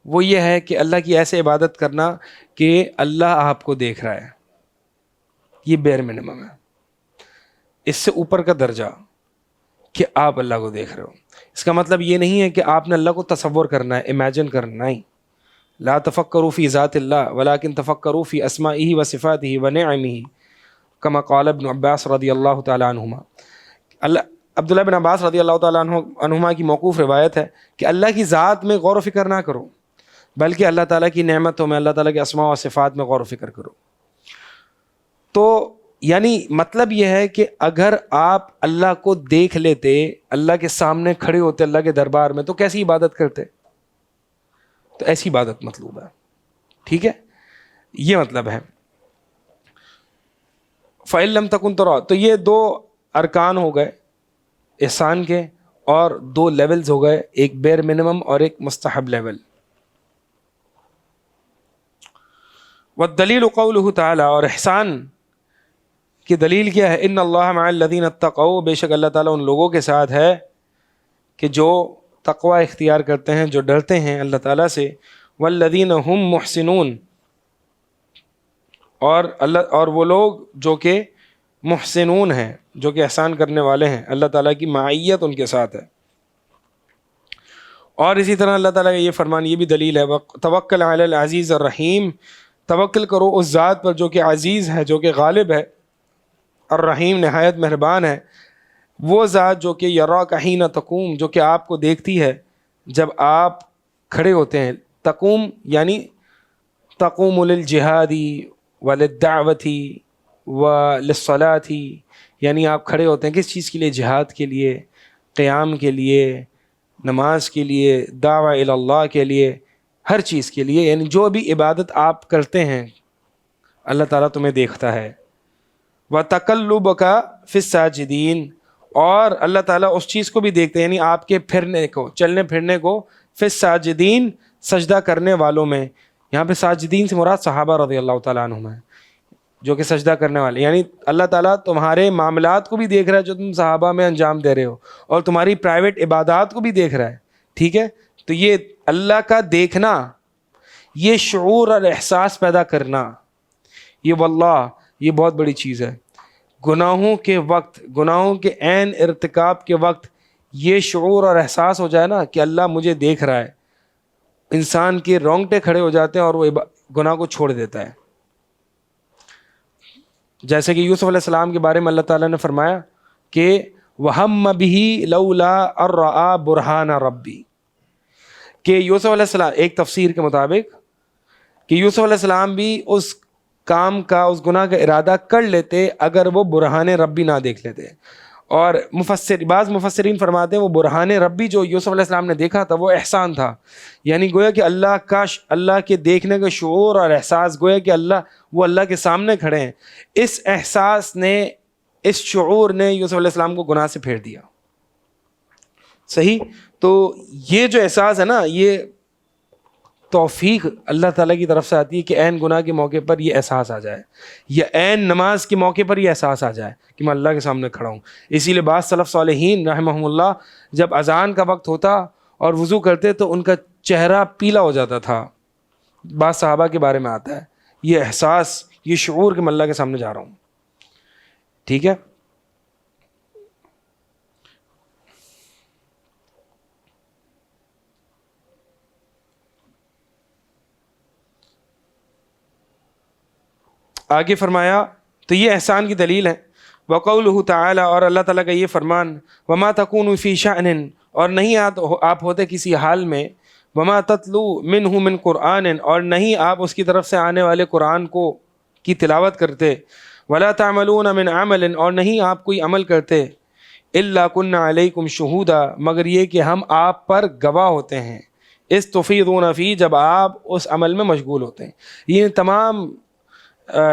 وہ یہ ہے کہ اللہ کی ایسے عبادت کرنا کہ اللہ آپ کو دیکھ رہا ہے، یہ بیر منیمم ہے. اس سے اوپر کا درجہ کہ آپ اللہ کو دیکھ رہے ہو. اس کا مطلب یہ نہیں ہے کہ آپ نے اللہ کو تصور کرنا ہے، امیجن کرنا ہی. لا تفکروا فی ذات اللہ ولکن تفکروا فی اسمائہ و صفاتہ و نعمہ کما قال ابن عباس رضی اللہ تعالی عنہما. عبداللہ بن عباس رضی اللہ تعالیٰ عنہما کی موقوف روایت ہے کہ اللہ کی ذات میں غور و فکر نہ کرو بلکہ اللہ تعالیٰ کی نعمتوں میں، اللہ تعالیٰ کے اسماء و صفات میں غور و فکر کرو. تو یعنی مطلب یہ ہے کہ اگر آپ اللہ کو دیکھ لیتے، اللہ کے سامنے کھڑے ہوتے اللہ کے دربار میں، تو کیسی عبادت کرتے؟ تو ایسی عبادت مطلوب ہے. ٹھیک ہے، یہ مطلب ہے. فَإِن لَمْ تَكُنْ تَرَى، تو یہ 2 ارکان ہو گئے احسان کے، اور 2 لیولز ہو گئے، ایک بیر منیمم اور ایک مستحب لیول. والدلیل قولہ تعالی، اور احسان کی دلیل کیا ہے؟ ان اللہ مع الذین اتقوا، بے شک اللہ تعالیٰ ان لوگوں کے ساتھ ہے کہ جو تقوی اختیار کرتے ہیں، جو ڈرتے ہیں اللہ تعالیٰ سے. والذین هم محسنون، اور وہ لوگ جو کہ محسنون ہیں، جو کہ احسان کرنے والے ہیں، اللہ تعالیٰ کی معیت ان کے ساتھ ہے. اور اسی طرح اللہ تعالیٰ کا یہ فرمان، یہ بھی دلیل ہے، توکل علی العزیز الرحیم، توکل کرو اس ذات پر جو کہ عزیز ہے، جو کہ غالب ہے، الرحیم نہایت مہربان ہے. وہ ذات جو کہ یراک حین تقوم، جو کہ آپ کو دیکھتی ہے جب آپ کھڑے ہوتے ہیں. تقوم یعنی تقوم للجہاد وللدعوۃ وللصلاۃ، یعنی آپ کھڑے ہوتے ہیں کس چیز کے لیے؟ جہاد کے لیے، قیام کے لیے، نماز کے لیے، دعویٰ الی اللہ کے لیے، ہر چیز کے لیے. یعنی جو بھی عبادت آپ کرتے ہیں اللہ تعالیٰ تمہیں دیکھتا ہے. وَتَقَلُّبَكَ فِي السَّاجِدِينَ، اور اللہ تعالیٰ اس چیز کو بھی دیکھتے ہیں، یعنی آپ کے پھرنے کو، چلنے پھرنے کو، فی الساجدین، سجدہ کرنے والوں میں. یہاں پہ ساجدین سے مراد صحابہ رضی اللہ تعالیٰ عنہم ہیں، جو کہ سجدہ کرنے والے. یعنی اللہ تعالیٰ تمہارے معاملات کو بھی دیکھ رہا ہے جو تم صحابہ میں انجام دے رہے ہو، اور تمہاری پرائیویٹ عبادات کو بھی دیکھ رہا ہے. ٹھیک ہے، تو یہ اللہ کا دیکھنا، یہ شعور اور احساس پیدا کرنا، یہ واللہ یہ بہت بڑی چیز ہے. گناہوں کے وقت، گناہوں کے عین ارتکاب کے وقت یہ شعور اور احساس ہو جائے نا کہ اللہ مجھے دیکھ رہا ہے، انسان کے رونگٹے کھڑے ہو جاتے ہیں اور وہ گناہ کو چھوڑ دیتا ہے. جیسے کہ یوسف علیہ السلام کے بارے میں اللہ تعالیٰ نے فرمایا کہ وَهَمَّ بِهِ لَوْلَا أَن رَأَىٰ بُرْهَانَ رَبِّي، کہ یوسف علیہ السلام، ایک تفسیر کے مطابق کہ یوسف علیہ السلام بھی اس کام کا، اس گناہ کا ارادہ کر لیتے اگر وہ برہان ربی نہ دیکھ لیتے. اور بعض مفسرین فرماتے ہیں وہ برہان ربی جو یوسف علیہ السلام نے دیکھا تھا وہ احسان تھا. یعنی گویا کہ اللہ کے دیکھنے کا شعور اور احساس، گویا کہ وہ اللہ کے سامنے کھڑے ہیں. اس احساس نے، اس شعور نے یوسف علیہ السلام کو گناہ سے پھیر دیا. صحیح. تو یہ جو احساس ہے نا، یہ توفیق اللہ تعالیٰ کی طرف سے آتی ہے کہ عین گناہ کے موقع پر یہ احساس آ جائے، یا عین نماز کے موقع پر یہ احساس آ جائے کہ میں اللہ کے سامنے کھڑا ہوں. اسی لیے بعض سلف صالحین رحمہم اللہ جب اذان کا وقت ہوتا اور وضو کرتے تو ان کا چہرہ پیلا ہو جاتا تھا، بعض صحابہ کے بارے میں آتا ہے، یہ احساس، یہ شعور کہ میں اللہ کے سامنے جا رہا ہوں. ٹھیک ہے. آگے فرمایا تو یہ احسان کی دلیل ہے. وقولہ تعالی، اور اللہ تعالیٰ کا یہ فرمان، وما تکون فی شأن، اور نہیں آپ ہوتے کسی حال میں، وما تتلو منہ من قرآن، اور نہیں آپ اس کی طرف سے آنے والے قرآن کو کی تلاوت کرتے، ولا تعملون من عمل، اور نہیں آپ کوئی عمل کرتے، الا کنا علیکم شہودا، مگر یہ کہ ہم آپ پر گواہ ہوتے ہیں، استفیضون فی، جب آپ اس عمل میں مشغول ہوتے ہیں. یہ تمام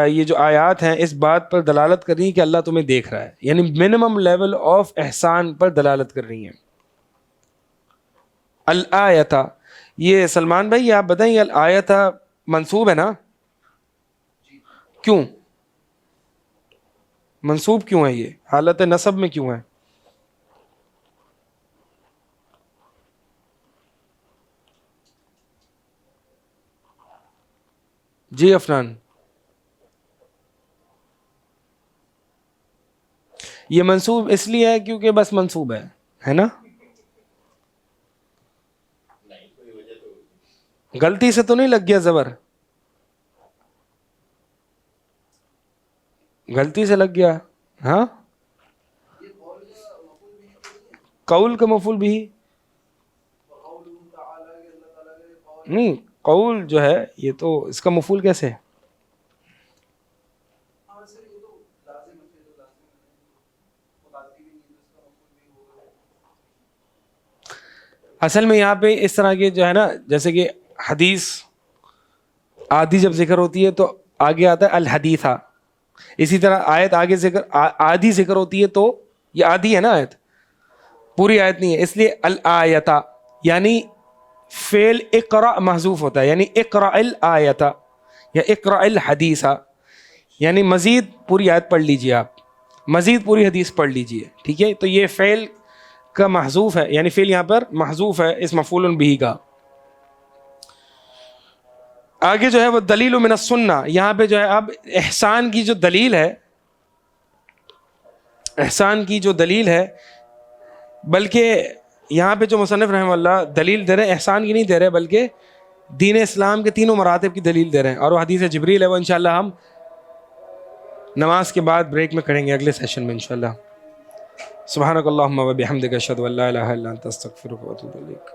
یہ جو آیات ہیں اس بات پر دلالت کر رہی ہیں کہ اللہ تمہیں دیکھ رہا ہے، یعنی منیمم لیول آف احسان پر دلالت کر رہی ہیں. الآیتہ، یہ سلمان بھائی آپ بتائیں، الآیتہ منصوب ہے نا؟ کیوں منصوب کیوں ہے؟ یہ حالت نصب میں کیوں ہے؟ جی افنان، یہ منصوب اس لیے ہے کیونکہ بس منصوب ہے نا؟ غلطی سے تو نہیں لگ گیا زبر؟ غلطی سے لگ گیا؟ ہاں، قول کا مفعول بھی نہیں، قول جو ہے یہ تو اس کا مفعول کیسے ہے؟ اصل میں یہاں پہ اس طرح کے جو ہے نا، جیسے کہ حدیث آدھی جب ذکر ہوتی ہے تو آگے آتا ہے الحدیثہ، اسی طرح آیت آگے ذکر آدھی ذکر ہوتی ہے تو یہ آدھی ہے نا، آیت پوری آیت نہیں ہے، اس لیے الآیتہ یعنی فعل اقرأ محذوف ہوتا ہے، یعنی اقرأ الآیتہ یا اقرأ الحدیثہ، یعنی مزید پوری آیت پڑھ لیجئے، آپ مزید پوری حدیث پڑھ لیجئے. ٹھیک ہے، تو یہ فعل کا محذوف ہے، یعنی فعل یہاں پر محذوف ہے اس مفعول بہ کا. آگے جو ہے وہ دلیل من السنہ، یہاں پہ جو ہے اب احسان کی جو دلیل ہے، احسان کی جو دلیل ہے، بلکہ یہاں پہ جو مصنف رحمہ اللہ دلیل دے رہے ہیں احسان کی نہیں دے رہے، بلکہ دین اسلام کے تینوں مراتب کی دلیل دے رہے ہیں، اور وہ حدیث جبریل ہے، وہ انشاءاللہ ہم نماز کے بعد بریک میں کریں گے اگلے سیشن میں انشاءاللہ. سبحانک اللہم و بحمدک، اشہد ان لا الہ الا انت، استغفرک و اتوب الیک.